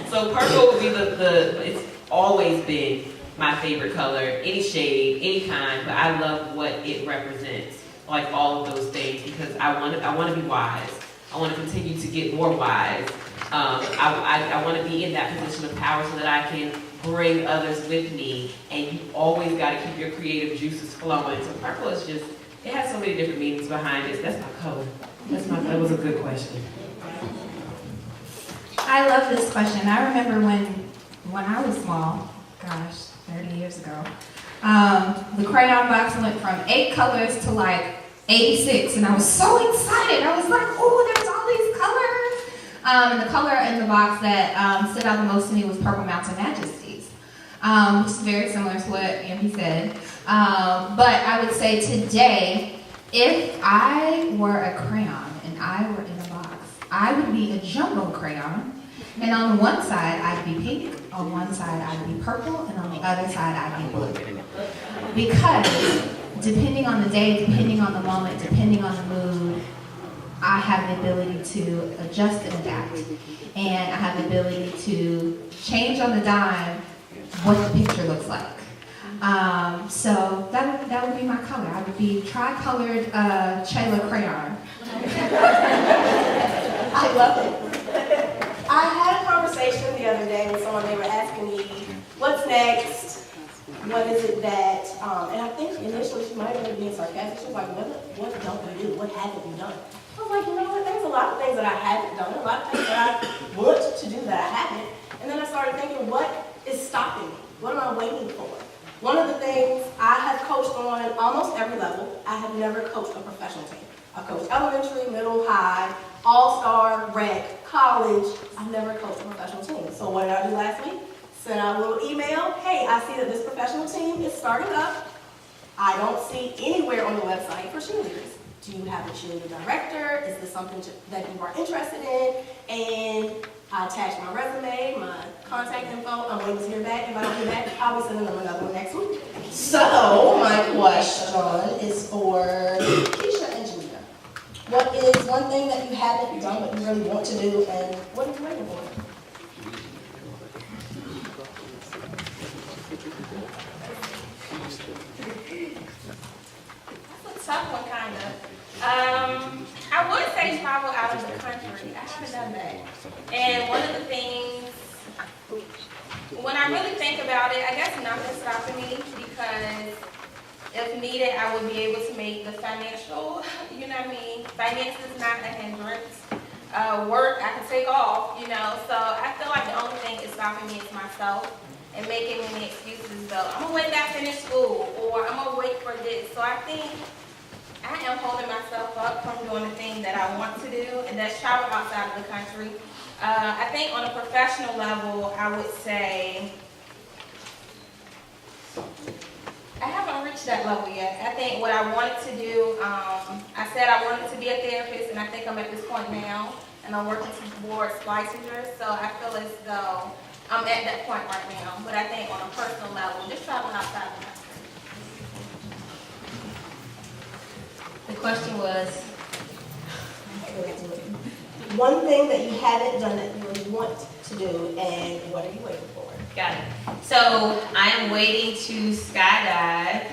So purple would be it's always been my favorite color, any shade, any kind, but I love what it represents, like all of those things, because I want to be wise. I want to continue to get more wise. I want to be in that position of power so that I can bring others with me, and you always got to keep your creative juices flowing. So purple is just, it has so many different meanings behind it. That's my color. That was a good question. I love this question. I remember when I was small, gosh, 30 years ago, the crayon box went from 8 colors to like 86, and I was so excited. I was like, oh, there's all these colors. And the color in the box that stood out the most to me was Purple Mountain Majesties, which is very similar to what he said. But I would say today, if I were a crayon and I were in a box, I would be a jumbo crayon. And on one side, I'd be pink, on one side, I'd be purple, and on the other side, I'd be blue. Because depending on the day, depending on the moment, depending on the mood, I have the ability to adjust and adapt. And I have the ability to change on the dime what the picture looks like. So that would be my color. I would be tri-colored Chayla crayon. I love it. I had a conversation the other day with someone. They were asking me, what's next? What is it that, and I think initially she might have been being sarcastic. She was like, what don't we do? What haven't we done? I was like, you know what, there's a lot of things that I haven't done, a lot of things that I want to do that I haven't. And then I started thinking, what is stopping me? What am I waiting for? One of the things I have coached on almost every level, I have never coached a professional team. I've coached elementary, middle, high, all-star, rec, college. I've never coached a professional team. So what did I do last week? Sent out a little email. Hey, I see that this professional team is starting up. I don't see anywhere on the website for cheerleaders. Do you have a cheerleader director? Is this something that you are interested in? And I attached my resume, my contact info. I'm waiting to hear back. If I don't hear back, I'll be sending them another one next week. So my question is for Keisha and Julia. What is one thing that you haven't done but you really want to do, and what are you waiting for? That's a tough one, kind of. I would say travel out of the country. I haven't done that. And one of the things, when I really think about it, I guess nothing's stopping me, because if needed, I would be able to make the financial, Finance is not a hindrance. Work, I can take off, So I feel like the only thing is stopping me is myself and making many excuses, though. I'm going to wait till I finish school, or I'm going to wait for this. So I think I am holding myself up from doing the thing that I want to do, and that's travel outside of the country. I think on a professional level, I would say I haven't reached that level yet. I think what I wanted to do, I said I wanted to be a therapist, and I think I'm at this point now, and I'm working towards licensure, so I feel as though I'm at that point right now. But I think on a personal level, just traveling outside the country. The question was, one thing that you haven't done that you really want to do, and what are you waiting for? got it. So I am waiting to skydive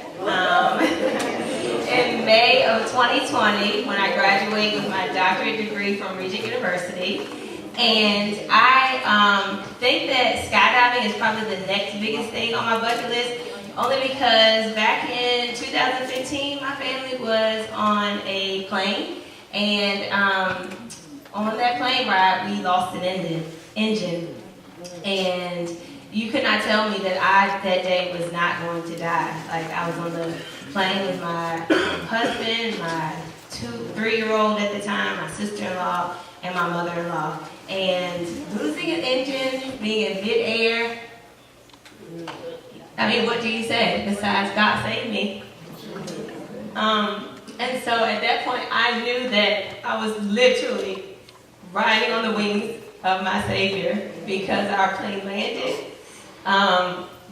in May of 2020 when I graduate with my doctorate degree from Regent University. And I think that skydiving is probably the next biggest thing on my bucket list, only because back in 2015, my family was on a plane, and on that plane ride, we lost an engine, and you could not tell me that I, that day, was not going to die. Like, I was on the plane with my husband, my 3-year-old at the time, my sister-in-law, and my mother-in-law. And losing an engine, being in midair, I mean, what do you say besides God save me? And so at that point, I knew that I was literally riding on the wings of my Savior because our plane landed.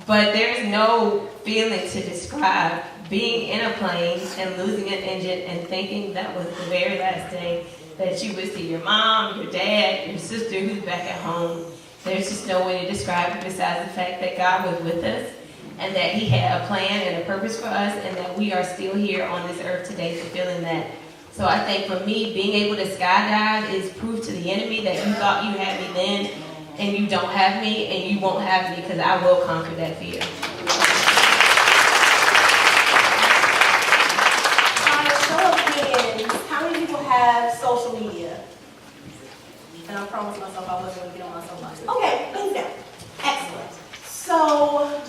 But there's no feeling to describe being in a plane and losing an engine and thinking that was the very last day that you would see your mom, your dad, your sister who's back at home. There's just no way to describe it besides the fact that God was with us and that he had a plan and a purpose for us and that we are still here on this earth today fulfilling that. So I think for me, being able to skydive is proof to the enemy that you thought you had me then and you don't have me and you won't have me because I will conquer that fear. On a show of hands, how many people have social media? And I promised myself I wasn't going to get on my soapbox. Okay, hands down. Excellent. So,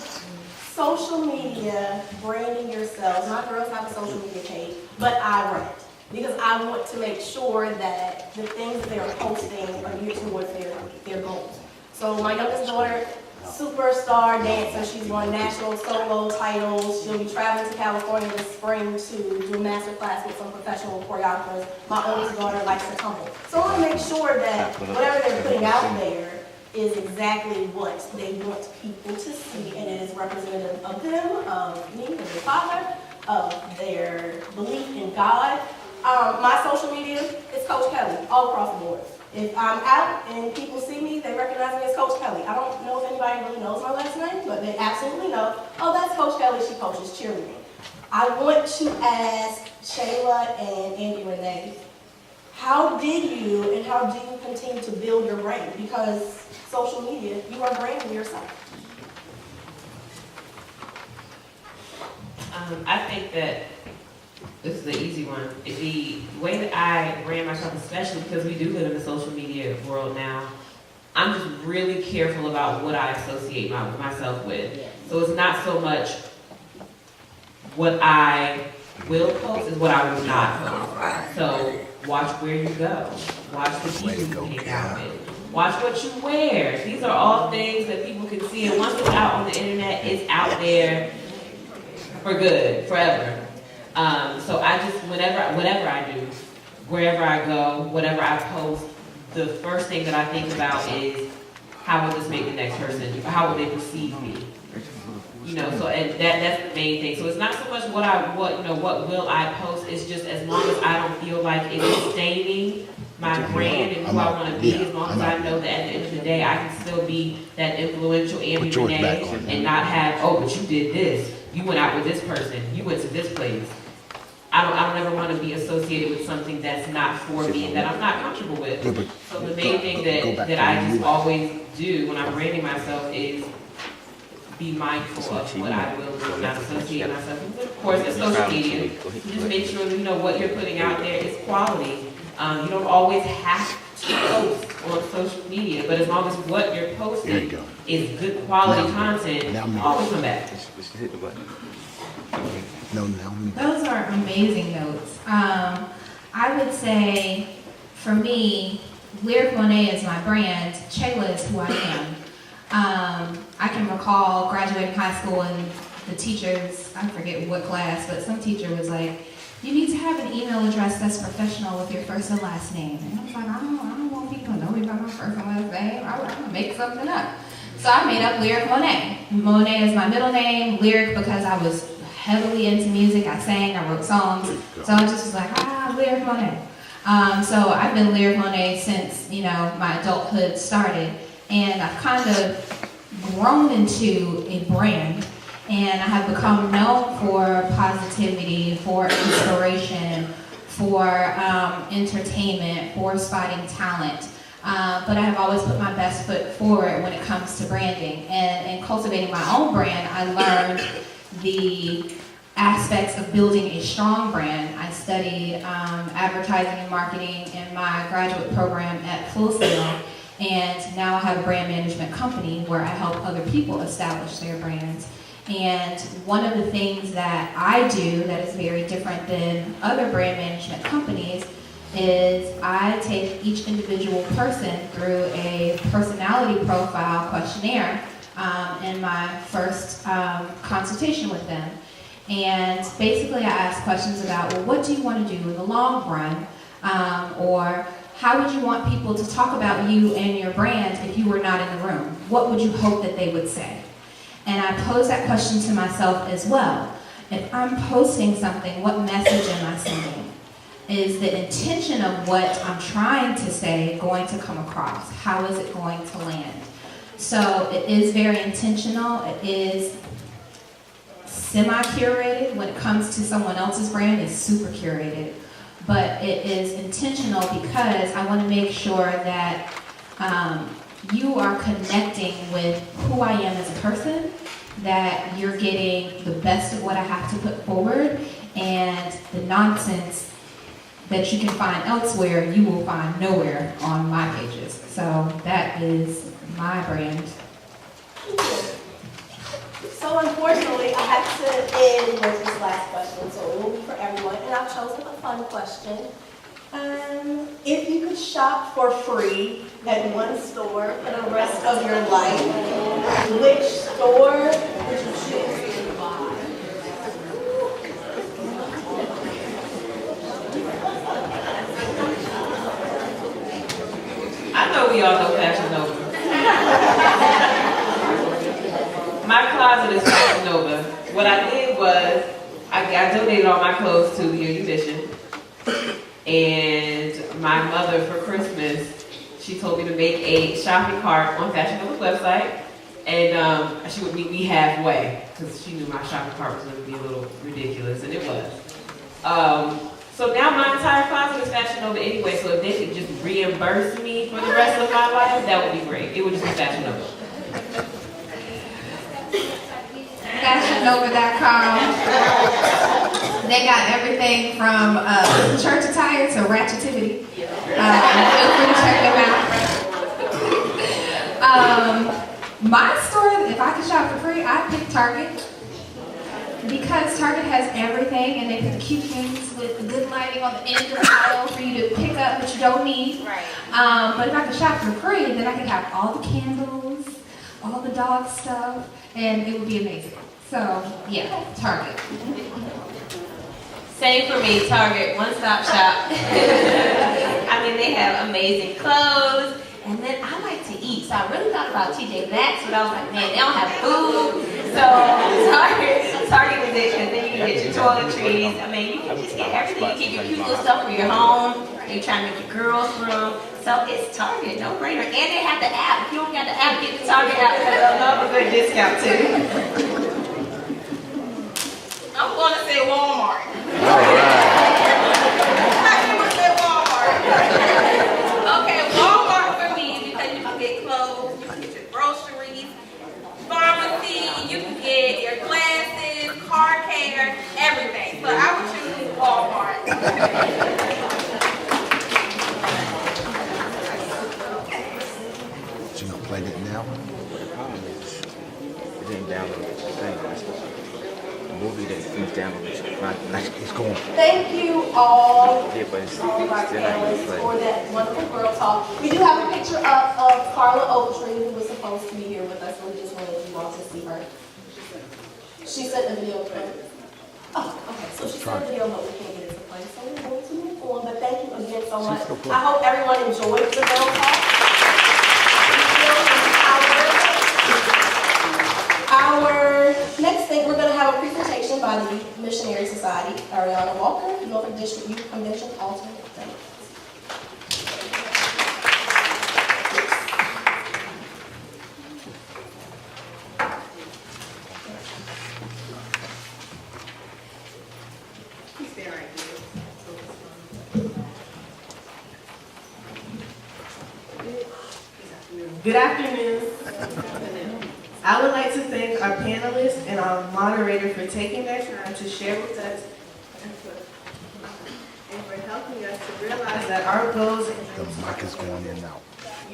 social media, branding yourselves. My girls have a social media page, but I run it because I want to make sure that the things that they're posting are geared towards their goals. So my youngest daughter, superstar dancer, she's won national solo titles. She'll be traveling to California this spring to do a master class with some professional choreographers. My oldest daughter likes to tumble. So I want to make sure that whatever they're putting out there is exactly what they want people to see, and it is representative of them, of me, of their father, of their belief in God. My social media is Coach Kelly, all across the board. If I'm out and people see me, they recognize me as Coach Kelly. I don't know if anybody really knows my last name, but they absolutely know, oh, that's Coach Kelly, she coaches cheerleading. I want to ask Shayla and Andy Renee, how did you and how do you continue to build your brand? Because social media, you are branding yourself. I think that this is the easy one. The way that I brand myself, especially because we do live in the social media world now, I'm just really careful about what I associate myself with. So it's not so much what I will post, is what I will not post. So watch where you go. Watch the people you hang out with. Watch what you wear. These are all things that people can see. And once it's out on the internet, it's out there for good, forever. So I just, whatever I do, wherever I go, whatever I post, the first thing that I think about is how will this make the next person, how will they perceive me? You know, so and that's the main thing. So it's not so much what will I post, it's just as long as I don't feel like it's staining my brand and who I want to be, as long as I know that at the end of the day I can still be that influential Andy Renee and not have, oh, but you did this, you went out with this person, you went to this place. I don't ever want to be associated with something that's not for me and that I'm not comfortable with. So the main thing that I just always do when I'm branding myself is be mindful of what I will not associate myself with. Of course, it's social media. Just make sure that you know what you're putting out there is quality. You don't always have to post on social media, but as long as what you're posting is good quality content, always come back. Those are amazing notes. I would say, for me, Lyric Monet is my brand. Shayla is who I am. I can recall graduating high school and the teachers, I forget what class, but some teacher was like, you need to have an email address that's professional with your first and last name. And I was like, I don't want people to know me by my first and last name. I'm going to make something up. So I made up Lyric Monet. Monet is my middle name, Lyric because I was heavily into music. I sang, I wrote songs. So I just was like, Lyric Monet. So I've been Lyric Monet since, my adulthood started. And I've kind of grown into a brand. And I have become known for positivity, for inspiration, for entertainment, for spotting talent. But I have always put my best foot forward when it comes to branding. And in cultivating my own brand, I learned the aspects of building a strong brand. I studied advertising and marketing in my graduate program at Full Sail. And now I have a brand management company where I help other people establish their brands. And one of the things that I do that is very different than other brand management companies is I take each individual person through a personality profile questionnaire in my first consultation with them. And basically I ask questions about, well, what do you want to do in the long run? Or how would you want people to talk about you and your brand if you were not in the room? What would you hope that they would say? And I pose that question to myself as well. if I'm posting something, what message am I sending? Is the intention of what I'm trying to say going to come across? How is it going to land? So it is very intentional. It is semi-curated. When it comes to someone else's brand, it's super curated. But it is intentional because I want to make sure that you are connecting with who I am as a person, that you're getting the best of what I have to put forward, and the nonsense that you can find elsewhere, you will find nowhere on my pages. So that is my brand. So unfortunately, I have to end with this last question, so it will be for everyone, and I've chosen a fun question. If you could shop for free at one store for the rest of your life, which store would you choose to buy? I know we all know Fashion Nova. My closet is Fashion Nova. What I did was, I donated all my clothes to the Mission. And my mother, for Christmas, she told me to make a shopping cart on Fashion Nova's website. And she would meet me halfway, because she knew my shopping cart was going to be a little ridiculous, and it was. So now my entire closet is Fashion Nova anyway, so if they could just reimburse me for the rest of my life, that would be great. It would just be Fashion Nova. FashionNova.com. They got everything from church attire to ratchetivity. Feel free to check them out. My store, if I could shop for free, I'd pick Target. Because Target has everything, and they put cute things with the good lighting on the end of the aisle for you to pick up that you don't need. Right. But if I could shop for free, then I could have all the candles, all the dog stuff, and it would be amazing. So, yeah, Target. Same for me, Target, one-stop shop. I mean, they have amazing clothes, and then I like to eat, so I really thought about TJ Maxx, but I was like, man, they don't have food. So Target was it, because then you can get your toiletries. I mean, you can just get everything. You get your cute little stuff for your home. You're trying to make your girls' room. So it's Target, no brainer. And they have the app. If you don't got the app, get the Target app, because they'll love a good discount too. I'm going to say Walmart. All right. I'm going to say Walmart. Okay, Walmart for me, because you can get clothes, you can get your groceries, pharmacy, you can get your glasses, car care, everything. So I would choose Walmart. So you gonna play that now? The problem is, it didn't download the thing. The movie that it's downloaded, like it's going. Thank you all, Yeah, but it's all of our still not panelists play. for that wonderful girl talk. We do have a picture up of Carla Ogletree, who was supposed to be here with us, so we just wanted you all to see her. She sent a video from. Oh, okay, so she sent a video, but we can't get it to play, so we're going to move on. But thank you again so much. I hope everyone enjoyed the girl talk. Our next thing, we're going to have a presentation by the Missionary Society. Ariana Walker, Norfolk District Youth Convention alternate. Good afternoon. I would like to thank our panelists and our moderator for taking their time to share with us and for helping us to realize that our goals The mic is going in now.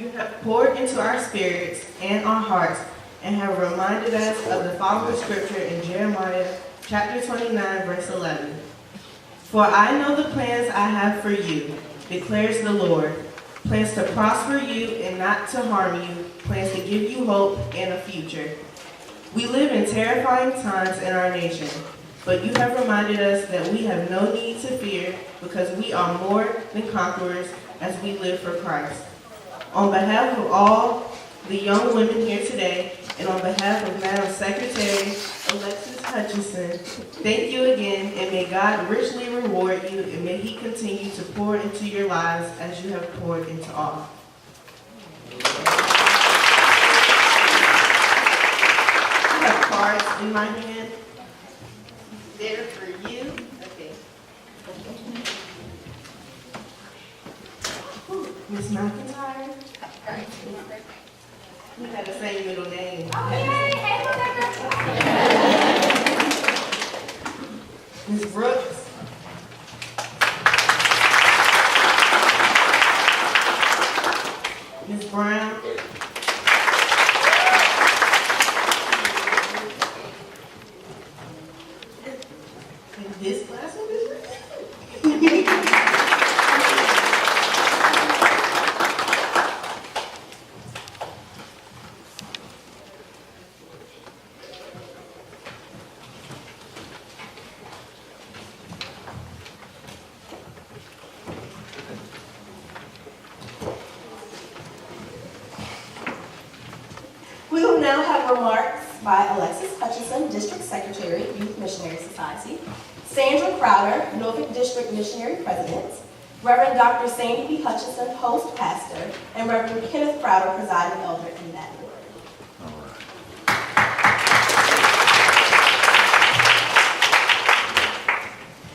you have poured into our spirits and our hearts and have reminded us of the following scripture in Jeremiah chapter 29, verse 11. For I know the plans I have for you, declares the Lord, plans to prosper you and not to harm you, plans to give you hope and a future. We live in terrifying times in our nation, but you have reminded us that we have no need to fear because we are more than conquerors as we live for Christ. On behalf of all the young women here today And on behalf of Madam Secretary Alexxis Hutchinson, thank you again, and may God richly reward you, and may He continue to pour into your lives as you have poured into all. I have cards in my hand. They're for you. Okay. Miss McIntyre. We had the same middle name. Miss Brooks. Miss Brown. And this class one is We will now have remarks by Alexxis Hutchinson, District Secretary, Youth Missionary Society, Sandra Crowder, Norfolk District Missionary President, Reverend Dr. Sandy B. Hutchinson, Host Pastor, and Reverend Kenneth Crowder, Presiding Elder in that order.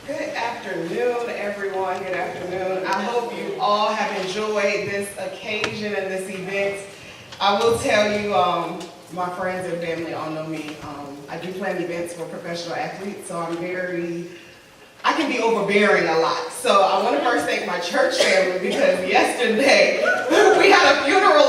Good afternoon, everyone. Good afternoon. I hope you all have enjoyed this occasion and this event. I will tell you, my friends and family all know me. I do plan events for professional athletes, so I can be overbearing a lot. So I want to first thank my church family because yesterday, we had a funeral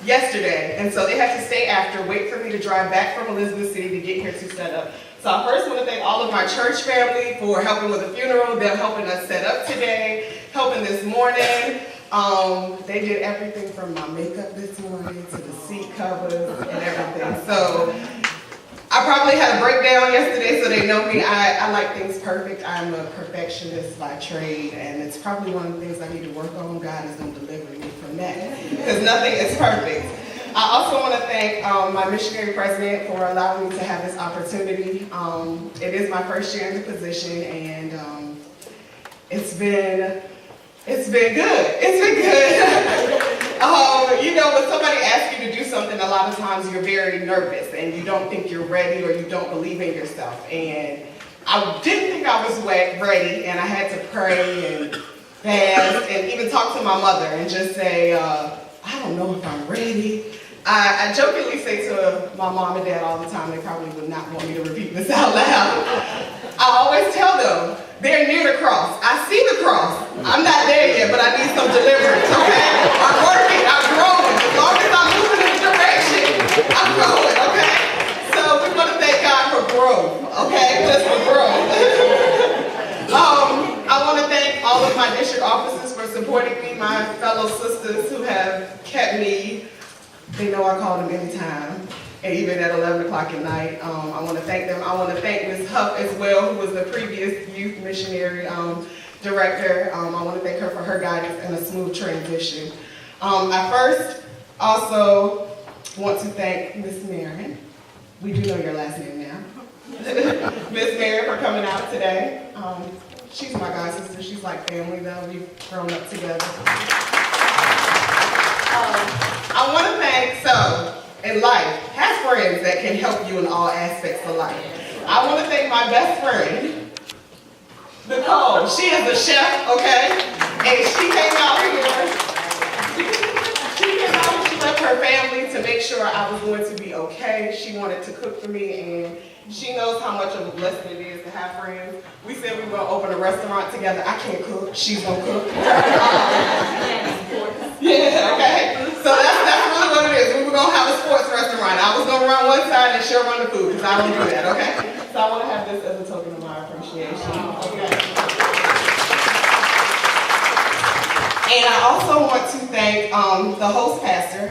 yesterday, and so they had to stay after, wait for me to drive back from Elizabeth City to get here to set up. So I first want to thank all of my church family for helping with the funeral, them helping us set up today, helping this morning. They did everything from my makeup this morning to the seat covers and everything. So I probably had a breakdown yesterday, so they know me. I like things perfect. I'm a perfectionist by trade, and it's probably one of the things I need to work on. God is going to deliver me from that, because nothing is perfect. I also want to thank my missionary president for allowing me to have this opportunity. It is my first year in the position, and it's been good. It's been good. You know, when somebody asks you to do something, a lot of times you're very nervous and you don't think you're ready or you don't believe in yourself. And I didn't think I was ready, and I had to pray and fast and even talk to my mother and just say, I don't know if I'm ready. I jokingly say to my mom and dad all the time, they probably would not want me to repeat this out loud. I always tell them, they're near the cross. I see the cross. I'm not there yet, but I need some deliverance, okay? I'm working, I'm growing. As long as I'm moving in the direction, I'm growing, okay? So we want to thank God for growth, okay? Just for growth. I want to thank all of my district officers for supporting me, my fellow sisters who have kept me. They know I call them anytime, and even at 11 o'clock at night. I want to thank them. I want to thank Ms. Huff as well, who was the previous youth missionary director. I want to thank her for her guidance and a smooth transition. I first also want to thank Ms. Marin. We do know your last name now. Ms. Marin for coming out today. She's my god sister. She's like family though. We've grown up together. I want to thank, in life, have friends that can help you in all aspects of life. I want to thank my best friend, Nicole. She is a chef, okay? And she came out here. She left her family to make sure I was going to be okay. She wanted to cook for me, and she knows how much of a blessing it is to have friends. We said we were going to open a restaurant together. I can't cook. She's going to cook. Yeah, okay. So that's really what it is. We were going to have a sports restaurant. I was going to run one side and she'll run the food, because I don't do that, okay? So I want to have this as a token of my appreciation. Okay. And I also want to thank the host pastor.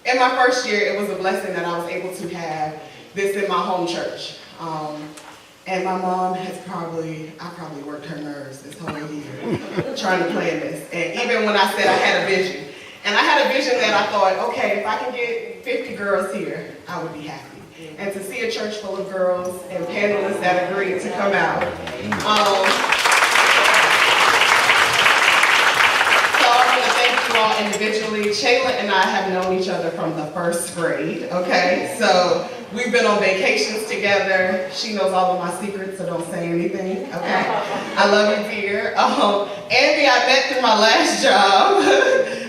In my first year, it was a blessing that I was able to have this in my home church. And my mom I probably worked her nerves this whole year trying to plan this. And even when I said I had a vision, And I had a vision that I thought, okay, if I can get 50 girls here, I would be happy. And to see a church full of girls and panelists that agreed to come out. So I want to thank you all individually. Shayla and I have known each other from the first grade, okay? So we've been on vacations together. She knows all of my secrets, so don't say anything, okay? I love you, dear. Andy, I met through my last job.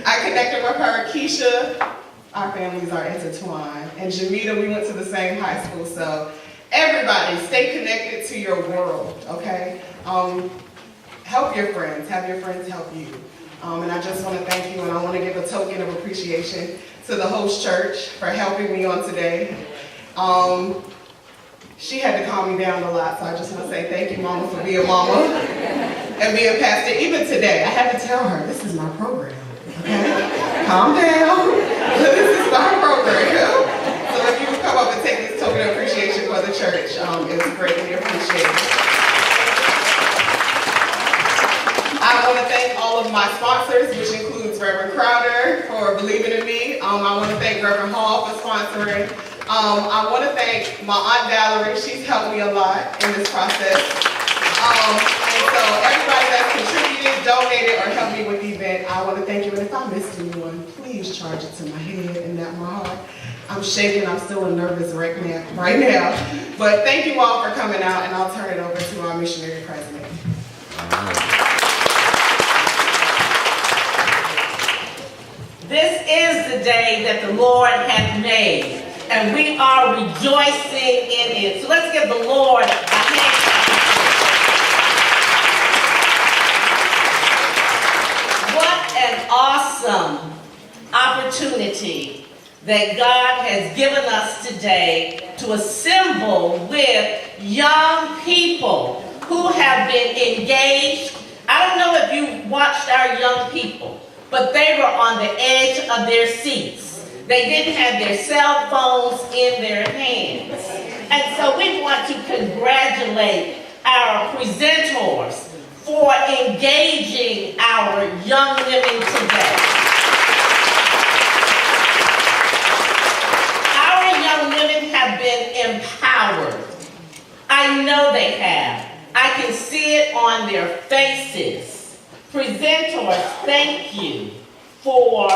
I connected with her, Keisha. Our families are intertwined. And Jamita, we went to the same high school, so everybody stay connected to your world, okay? Help your friends, have your friends help you. And I just want to thank you, and I want to give a token of appreciation to the host church for helping me on today. She had to calm me down a lot, so I just want to say thank you, Mama, for being Mama and being pastor. Even today, I had to tell her, this is my program, okay? Calm down. This is my program. So if you would come up and take this token of appreciation for the church, it's greatly appreciated. I want to thank all of my sponsors, which includes Reverend Crowder for believing in me. I want to thank Reverend Hall for sponsoring. I want to thank my Aunt Valerie. She's helped me a lot in this process. And so everybody that's contributed, donated, or helped me with the event, I want to thank you. And if I missed anyone, please charge it to my head and not my heart. I'm shaking. I'm still a nervous wreck right now. But thank you all for coming out, and I'll turn it over to our missionary president. This is the day that the Lord hath made, and we are rejoicing in it. So let's give the Lord a hand. What an awesome opportunity that God has given us today to assemble with young people who have been engaged. I don't know if you watched our young people, but they were on the edge of their seats. They didn't have their cell phones in their hands. And so we want to congratulate our presenters for engaging our young women today. Our young women have been empowered. I know they have. I can see it on their faces. Presenters, thank you for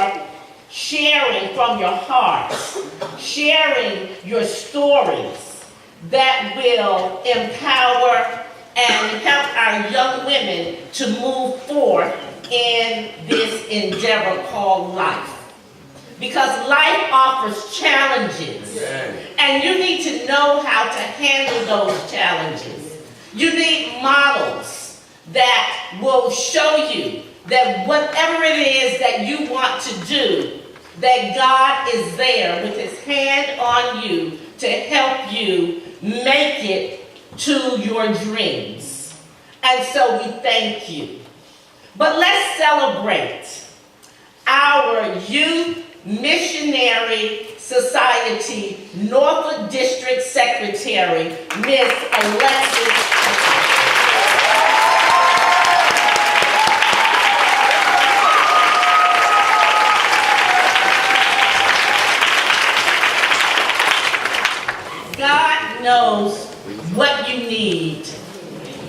sharing from your hearts, sharing your stories that will empower and help our young women to move forth in this endeavor called life. Because life offers challenges, and you need to know how to handle those challenges. You need models that will show you that whatever it is that you want to do, that God is there with his hand on you to help you make it to your dreams. And so we thank you. But let's celebrate our Youth Missionary Society Norfolk District Secretary, Miss Alexxis Hutchinson. God knows what you need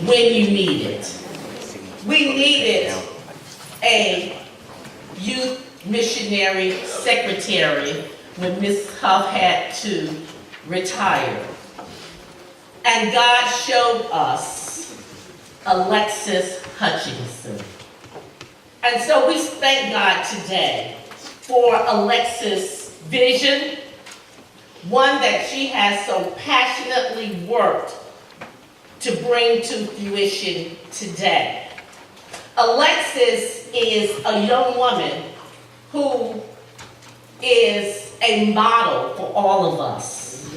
when you need it. We needed a youth missionary secretary when Ms. Huff had to retire. And God showed us Alexxis Hutchinson. And so we thank God today for Alexxis' vision, one that she has so passionately worked to bring to fruition today. Alexxis is a young woman who is a model for all of us.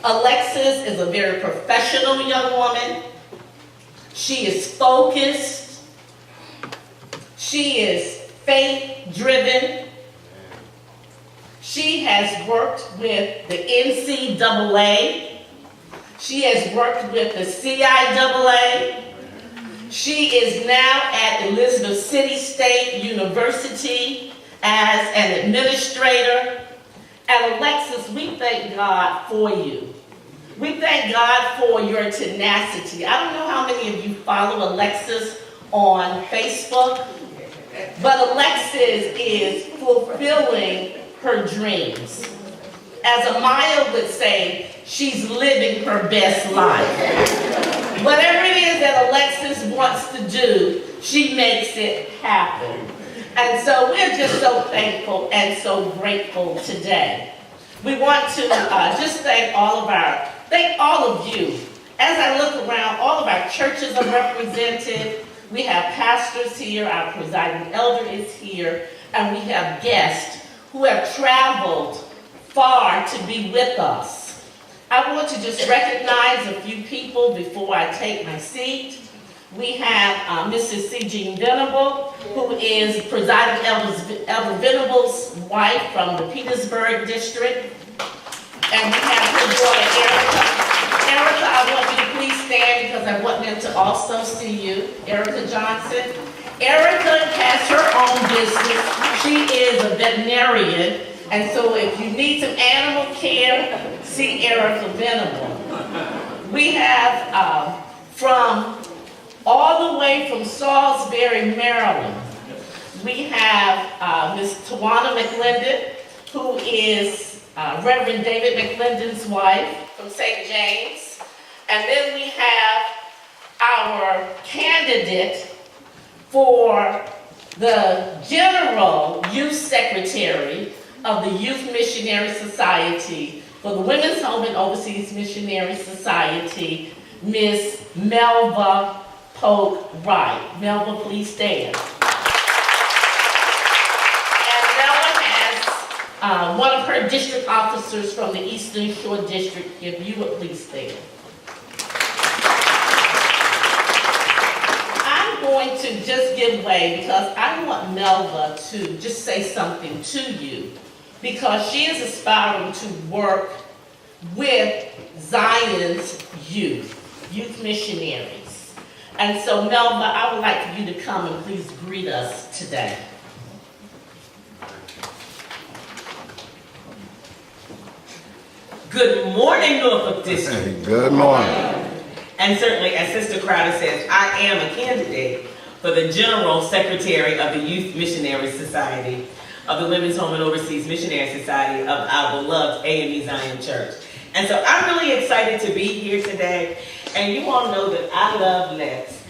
Alexxis is a very professional young woman. She is focused. She is faith-driven. She has worked with the NCAA. She has worked with the CIAA. She is now at Elizabeth City State University as an administrator. And Alexxis, we thank God for you. We thank God for your tenacity. I don't know how many of you follow Alexxis on Facebook, but Alexxis is fulfilling her dreams. As Amaya would say, she's living her best life. Whatever it is that Alexxis wants to do, she makes it happen. And so we're just so thankful and so grateful today. We want to just thank all of you. As I look around, all of our churches are represented. We have pastors here, our presiding elder is here, and we have guests who have traveled far to be with us. I want to just recognize a few people before I take my seat. We have Mrs. C. Jean Venable, who is presiding Elder Venable's wife from the Petersburg District. And we have her daughter, Erica. Erica, I want you to please stand because I want them to also see you. Erica Johnson. Erica has her own business. She is a veterinarian. And so if you need some animal care, see Erica Venable. We have all the way from Salisbury, Maryland, we have Ms. Tawana McClendon, who is Reverend David McClendon's wife from St. James. And then we have our candidate for the General Youth Secretary of the Youth Missionary Society for the Women's Home and Overseas Missionary Society, Ms. Melva Polk Wright. Melva, please stand. And Melva has one of her district officers from the Eastern Shore District. If you would please stand. I'm going to just give way because I want Melva to just say something to you, because she is aspiring to work with Zion's youth missionaries. And so Melva, I would like for you to come and please greet us today. Good morning, Norfolk District. Good morning. And certainly, as Sister Crowder says, I am a candidate for the General Secretary of the Youth Missionary Society of the Women's Home and Overseas Missionary Society of our beloved AME Zion Church. And so I'm really excited to be here today. And you all know that I love Lex.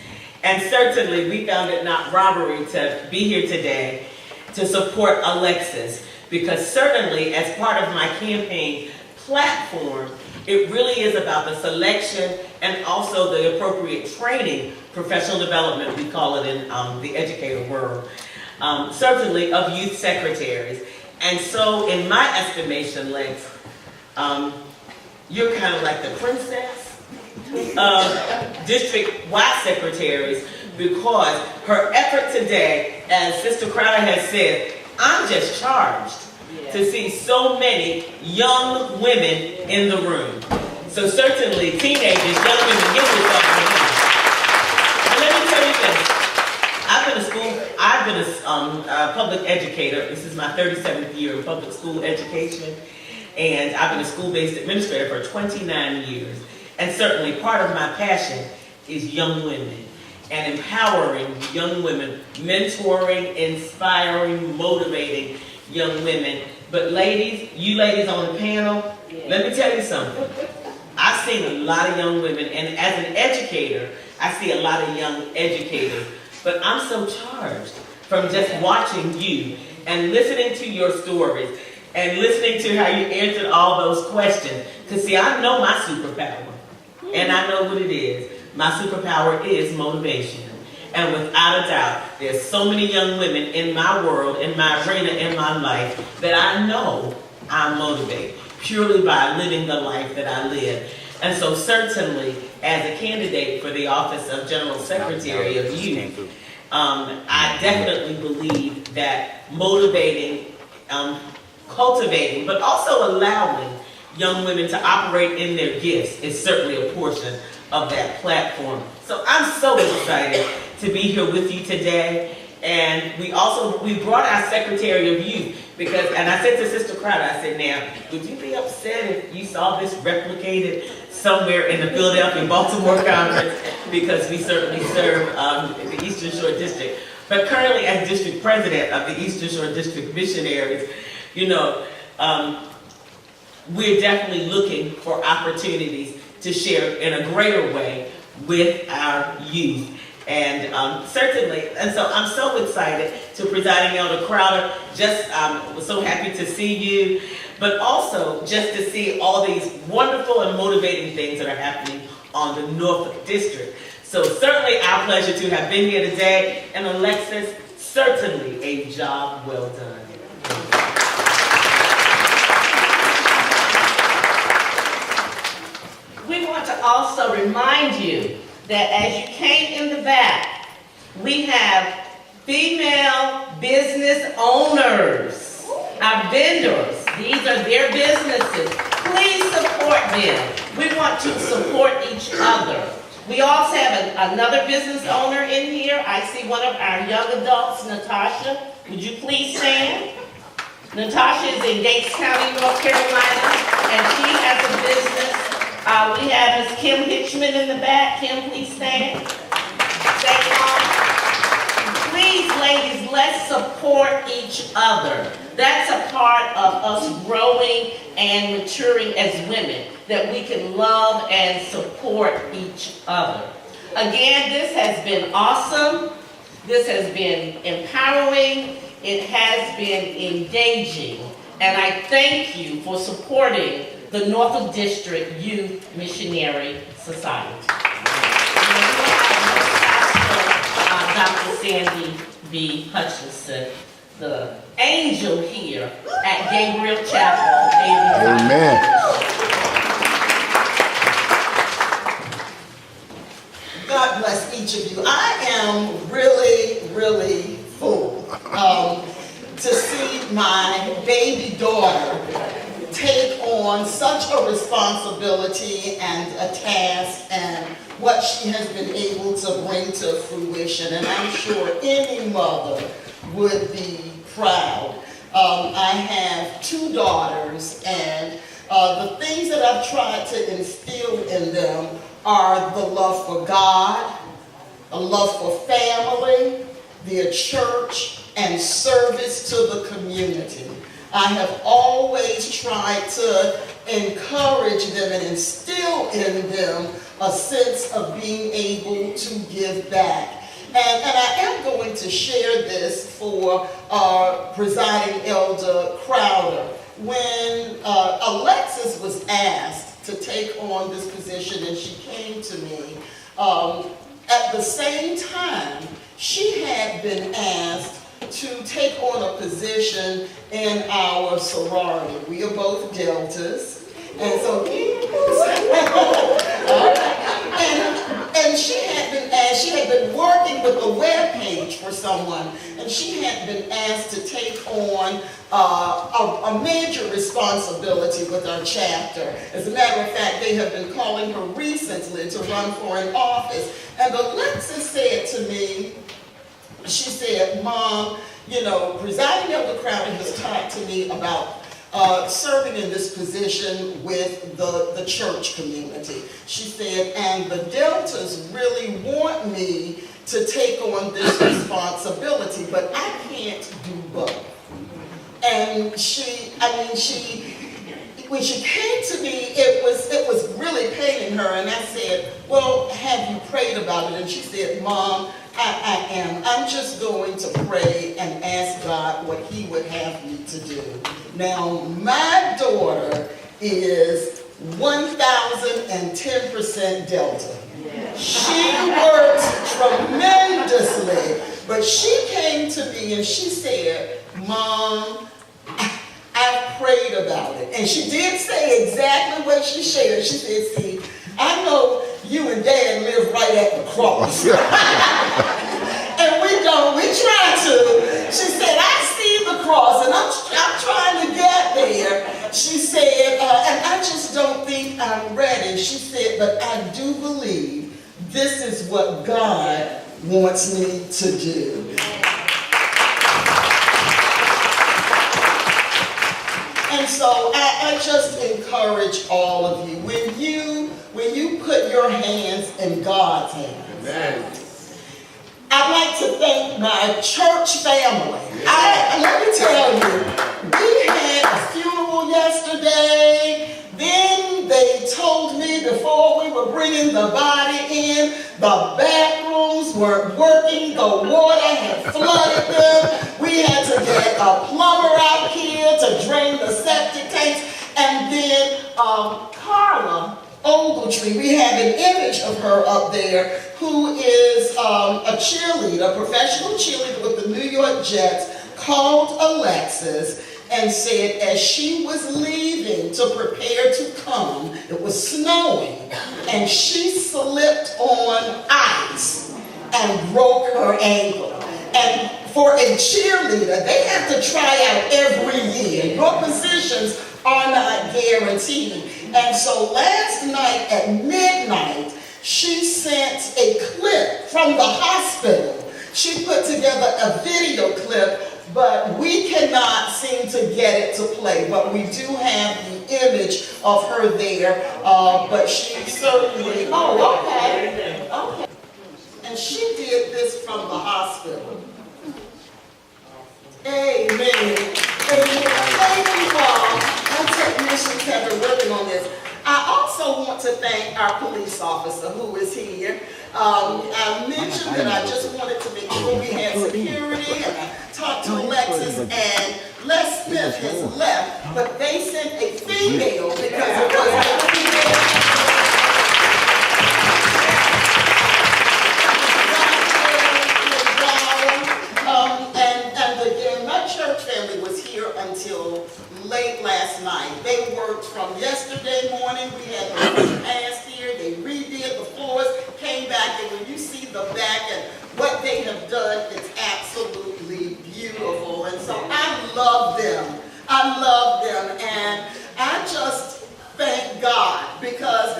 And certainly we found it not robbery to be here today to support Alexxis, because certainly as part of my campaign platform, it really is about the selection and also the appropriate training, professional development, we call it in the educator world, certainly of youth secretaries. And so in my estimation, Lex, you're kind of like the princess of district-wide secretaries, because her effort today, as Sister Crowder has said, I'm just charged to see so many young women in the room. So certainly teenagers, young women, get yourself in the room. And let me tell you this, I've been a public educator. This is my 37th year in public school education, and I've been a school-based administrator for 29 years. And certainly part of my passion is young women and empowering young women, mentoring, inspiring, motivating young women. But ladies, you ladies on the panel, let me tell you something. I've seen a lot of young women, and as an educator, I see a lot of young educators. But I'm so charged from just watching you and listening to your stories and listening to how you answered all those questions. Because see, I know my superpower. And I know what it is. My superpower is motivation. And without a doubt, there's so many young women in my world, in my arena, in my life, that I know I'm motivated purely by living the life that I live. And so certainly, as a candidate for the office of General Secretary of Youth, I definitely believe that motivating, cultivating, but also allowing young women to operate in their gifts is certainly a portion of that platform. So I'm so excited to be here with you today. And we brought our Secretary of Youth because, and I said to Sister Crowder, I said, now, would you be upset if you saw this replicated somewhere in the Philadelphia-Baltimore Conference? Because we certainly serve the Eastern Shore District. But currently as District President of the Eastern Shore District Missionaries, you know, we're definitely looking for opportunities to share in a greater way with our youth. And certainly, and so I'm so excited to Presiding Elder Crowder, just was so happy to see you, but also just to see all these wonderful and motivating things that are happening on the Norfolk District. So certainly our pleasure to have been here today, and Alexxis, certainly a job well done. We want to also remind you that as you came in the back, we have female business owners, our vendors. These are their businesses. Please support them. We want to support each other. We also have another business owner in here. I see one of our young adults, Natasha. Would you please stand? Natasha is in Gates County, North Carolina, and she has a business. We have Ms. Kim Hitchman in the back. Kim, please stand. Please, ladies, let's support each other. That's a part of us growing and maturing as women, that we can love and support each other. Again, this has been awesome. This has been empowering. It has been engaging. And I thank you for supporting the Norfolk District Youth Missionary Society. Dr. Sandy B. Hutchinson, the angel here at Gabriel Chapel. Amen. God bless each of you. I am really, really full to see my baby daughter take on such a responsibility and a task and what she has been able to bring to fruition. And I'm sure any mother would be proud. I have two daughters, and the things that I've tried to instill in them are the love for God, a love for family, their church, and service to the community. I have always tried to encourage them and instill in them a sense of being able to give back. And I am going to share this for Presiding Elder Crowder. When Alexxis was asked to take on this position and she came to me, at the same time, she had been asked to take on a position in our sorority. We are both Deltas. And so, and she had been asked, she had been working with the web page for someone, and she had been asked to take on a major responsibility with our chapter. As a matter of fact, they have been calling her recently to run for an office. And Alexxis said to me, she said, Mom, you know, Presiding Elder Crowder has talked to me about serving in this position with the church community. She said, and the Deltas really want me to take on this responsibility, but I can't do both. And when she came to me, it was really paining her, and I said, well, have you prayed about it? And she said, Mom, I am. I'm just going to pray and ask God what He would have me to do. Now, my daughter is 1,010% Delta. She works tremendously, but she came to me and she said, Mom, I've prayed about it. And she did say exactly what she shared. She said, see, I know you and Dad live right at the cross. And we don't, we try to. She said, I see the cross and I'm trying to get there. She said, and I just don't think I'm ready. She said, but I do believe this is what God wants me to do. And so I just encourage all of you, when you put your hands in God's hands. Amen. I'd like to thank my church family. Let me tell you, we had a funeral yesterday. Then they told me before we were bringing the body in, the bathrooms weren't working, the water had flooded them. We had to get a plumber out here to drain the septic tanks. And then Carla Ogletree, we have an image of her up there, who is a cheerleader, a professional cheerleader with the New York Jets, called Alexxis and said as she was leaving to prepare to come, it was snowing, and she slipped on ice and broke her ankle. And for a cheerleader, they have to try out every year. Your positions are not guaranteed. And so last night at midnight, she sent a clip from the hospital. She put together a video clip, but we cannot seem to get it to play. But we do have the image of her there. But she certainly, okay. And she did this from the hospital. Amen. Thank you all. Our technicians have been working on this. I also want to thank our police officer who is here. I mentioned that I just wanted to make sure we had security, and I talked to Alexxis, and Les Smith has left, but they sent a female because it was a female. Family was here until late last night. They worked from yesterday morning. We had the past here. They redid the floors, came back, and when you see the back and what they have done, it's absolutely beautiful. And so I love them. I love them. And I just thank God because,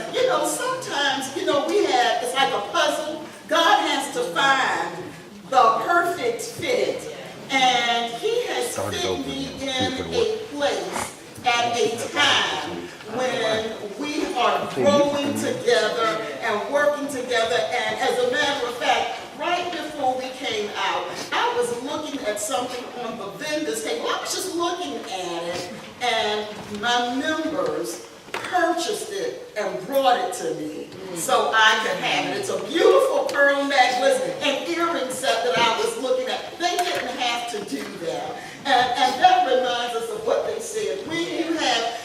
sometimes, it's like a puzzle. God has to find the perfect fit. And he has fit me in a place at a time when we are growing together and working together. And as a matter of fact, right before we came out, I was looking at something on the vendor's table. I was just looking at it, and my members purchased it and brought it to me so I could have it. It's a beautiful pearl necklace and earring set that I was looking at. They didn't have to do that. And that reminds us of what they said. When you have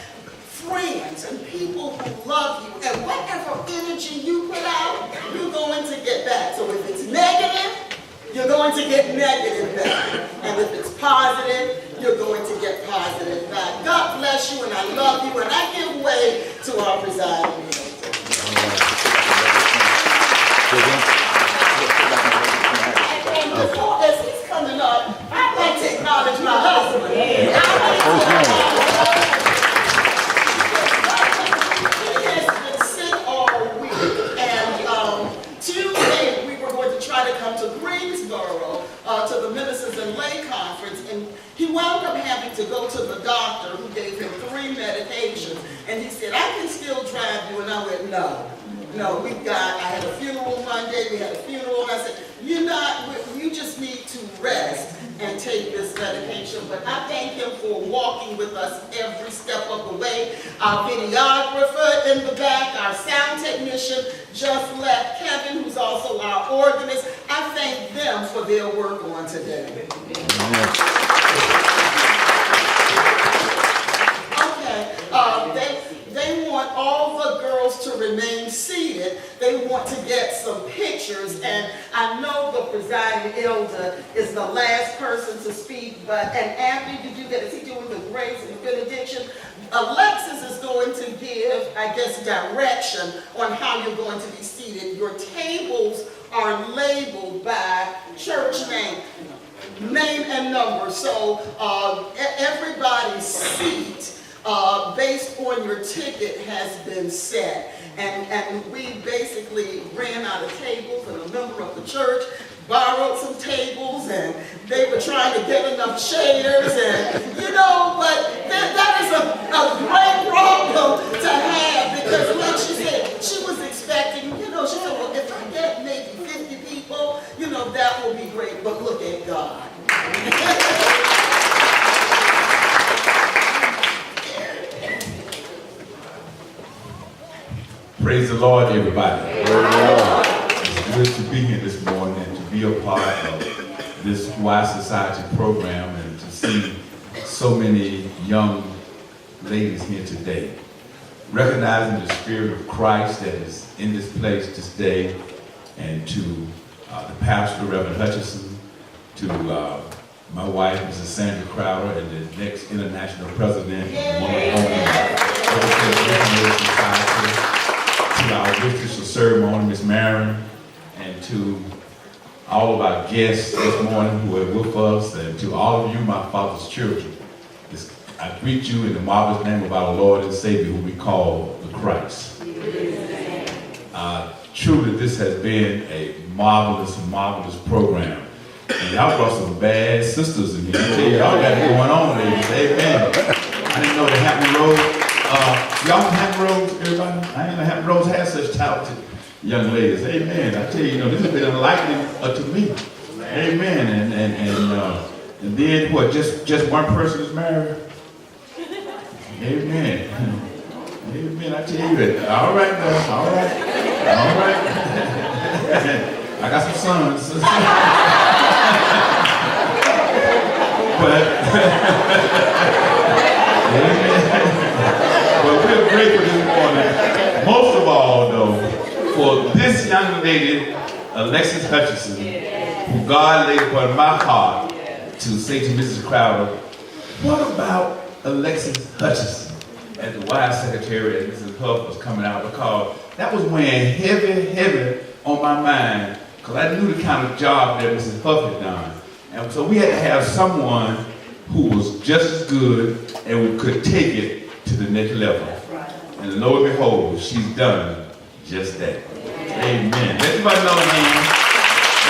friends and people who love you, and whatever energy you put out, you're going to get back. So if it's negative, you're going to get negative back. And if it's positive, you're going to get positive back. God bless you, and I love you, and I give way to our presiding minister. And before, as he's coming up, I'd like to acknowledge my husband. He has been sick all week, and Tuesday we were going to try to come to Greensboro to the Ministers and Lay Conference, and he wound up having to go to the doctor who gave him 3 medications, and he said, I can still drive you, and I went, no, I had a funeral Monday, we had a funeral, and I said, you just need to rest and take this medication. But I thank him for walking with us every step of the way. Our videographer in the back, our sound technician just left, Kevin, who's also our organist. I thank them for their work on today. Okay, they want all the girls to remain seated. They want to get some pictures, and I know the presiding elder is the last person to speak, and after you do that, is he doing the grace and benediction? Alexxis is going to give, I guess, direction on how you're going to be seated. Your tables are labeled by church name and number, so everybody's seat based on your ticket has been set. And we basically ran out of tables, and a member of the church borrowed some tables, and they were trying to get enough chairs, and but that is a Praise the Lord, everybody. It's good to be here this morning and to be a part of this Wise Society program and to see so many young ladies here today. Recognizing the Spirit of Christ that is in this place this day, and to the pastor, Reverend Hutchinson, to my wife, Mrs. Sandra Crowder, and the next international president of the Missionary Society, to our mistress of ceremony, Miss Marion, and to all of our guests this morning who are with us, and to all of you, my father's children. I greet you in the marvelous name of our Lord and Savior, who we call the Christ. Truly, this has been a marvelous, marveless program. And y'all brought some bad sisters in here. I tell you, y'all got it going on, ladies. Amen. I didn't know the Hampton Road. Y'all from Hampton Roads, everybody? I didn't know Hampton Roads had such talented young ladies. Amen. I tell you, this has been enlightening to me. Amen. And then what? Just one person is married. Amen. Amen. I tell you that. All right, now. All right. I got some sons. But we're grateful this morning, most of all, though, for this young lady, Alexxis Hutchinson, who God laid upon my heart to say to Mrs. Crowder, what about Alexxis Hutchinson as the Wise Secretary and Mrs. Huff was coming out, because that was weighing heavy on my mind, because I knew the kind of job that Mrs. Huff had done. And so we had to have someone who was just as good and could take it to the next level. And lo and behold, she's done just that. Amen. Let everybody know, man.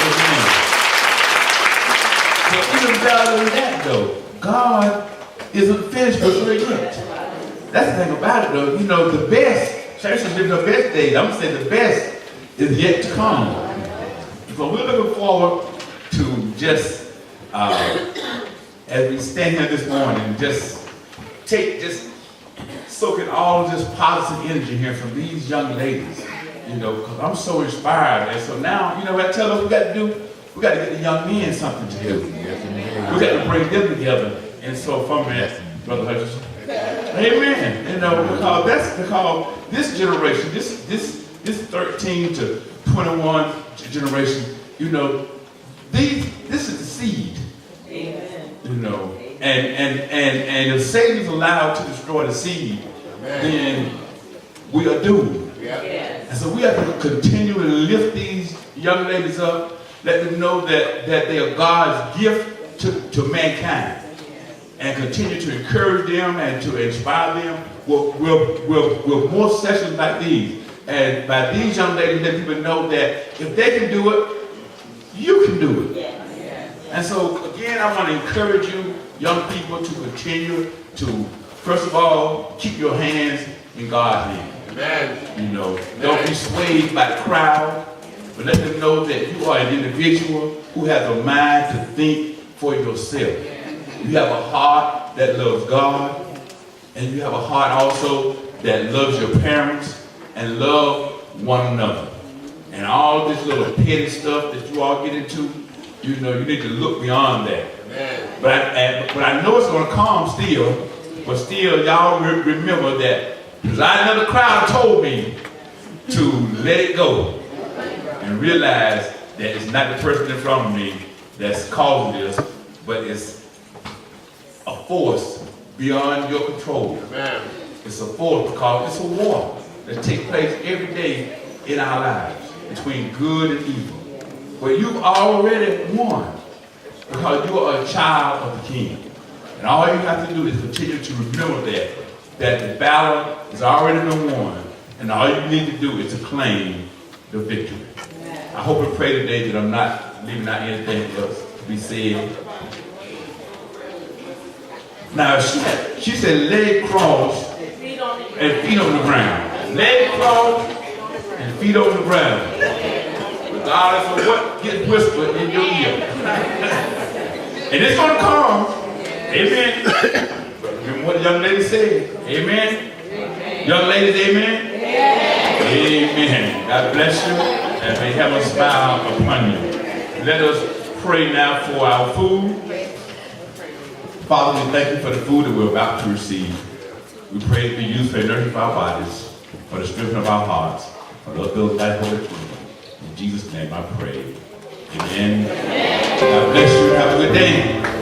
Amen. But even better than that, though, God isn't finished with her yet. That's the thing about it, though. The best, church has been the best days. I'm going to say the best is yet to come. So we're looking forward to just, as we stand here this morning, just soaking all of this positive energy here from these young ladies, because I'm so inspired. And so now, I tell them we got to do, we got to get the young men something to do. We got to bring them together. And so from that, Brother Hutchinson, amen. Because this generation, this 13 to 21 generation, this is the seed. Amen. And if Satan is allowed to destroy the seed, then we are doomed. Yes. And so we have to continually lift these young ladies up, let them know that they are God's gift to mankind, and continue to encourage them and to inspire them with more sessions like these. And by these young ladies, let people know that if they can do it, you can do it. Yes. And so again, I want to encourage you, young people, to continue to, first of all, keep your hands in God's hands. Amen. Don't be swayed by the crowd, but let them know that you are an individual who has a mind to think for yourself. You have a heart that loves God, and you have a heart also that loves your parents and love one another. And all this little petty stuff that you all get into, you need to look beyond that. Amen. But I know it's going to come still, but still y'all remember that, because another crowd told me to let it go and realize that it's not the person in front of me that's causing this, but it's a force beyond your control. Amen. It's a force because it's a war that takes place every day in our lives between good and evil. But you've already won because you are a child of the King. And all you have to do is continue to remember that the battle has already been won, and all you need to do is to claim the victory. I hope and pray today that I'm not leaving out anything else to be said. Now, she said leg cross and feet on the ground. Leg cross and feet on the ground. Regardless of what gets whispered in your ear. And it's going to come. Amen. Remember what the young lady said? Amen. Young ladies, amen? Amen. God bless you, and may heaven smile upon you. Let us pray now for our food. Father, we thank you for the food that we're about to receive. We pray to be used for the nourishment of our bodies, for the strength of our hearts, for the build that holy kingdom. In Jesus' name I pray. Amen. God bless you. Have a good day.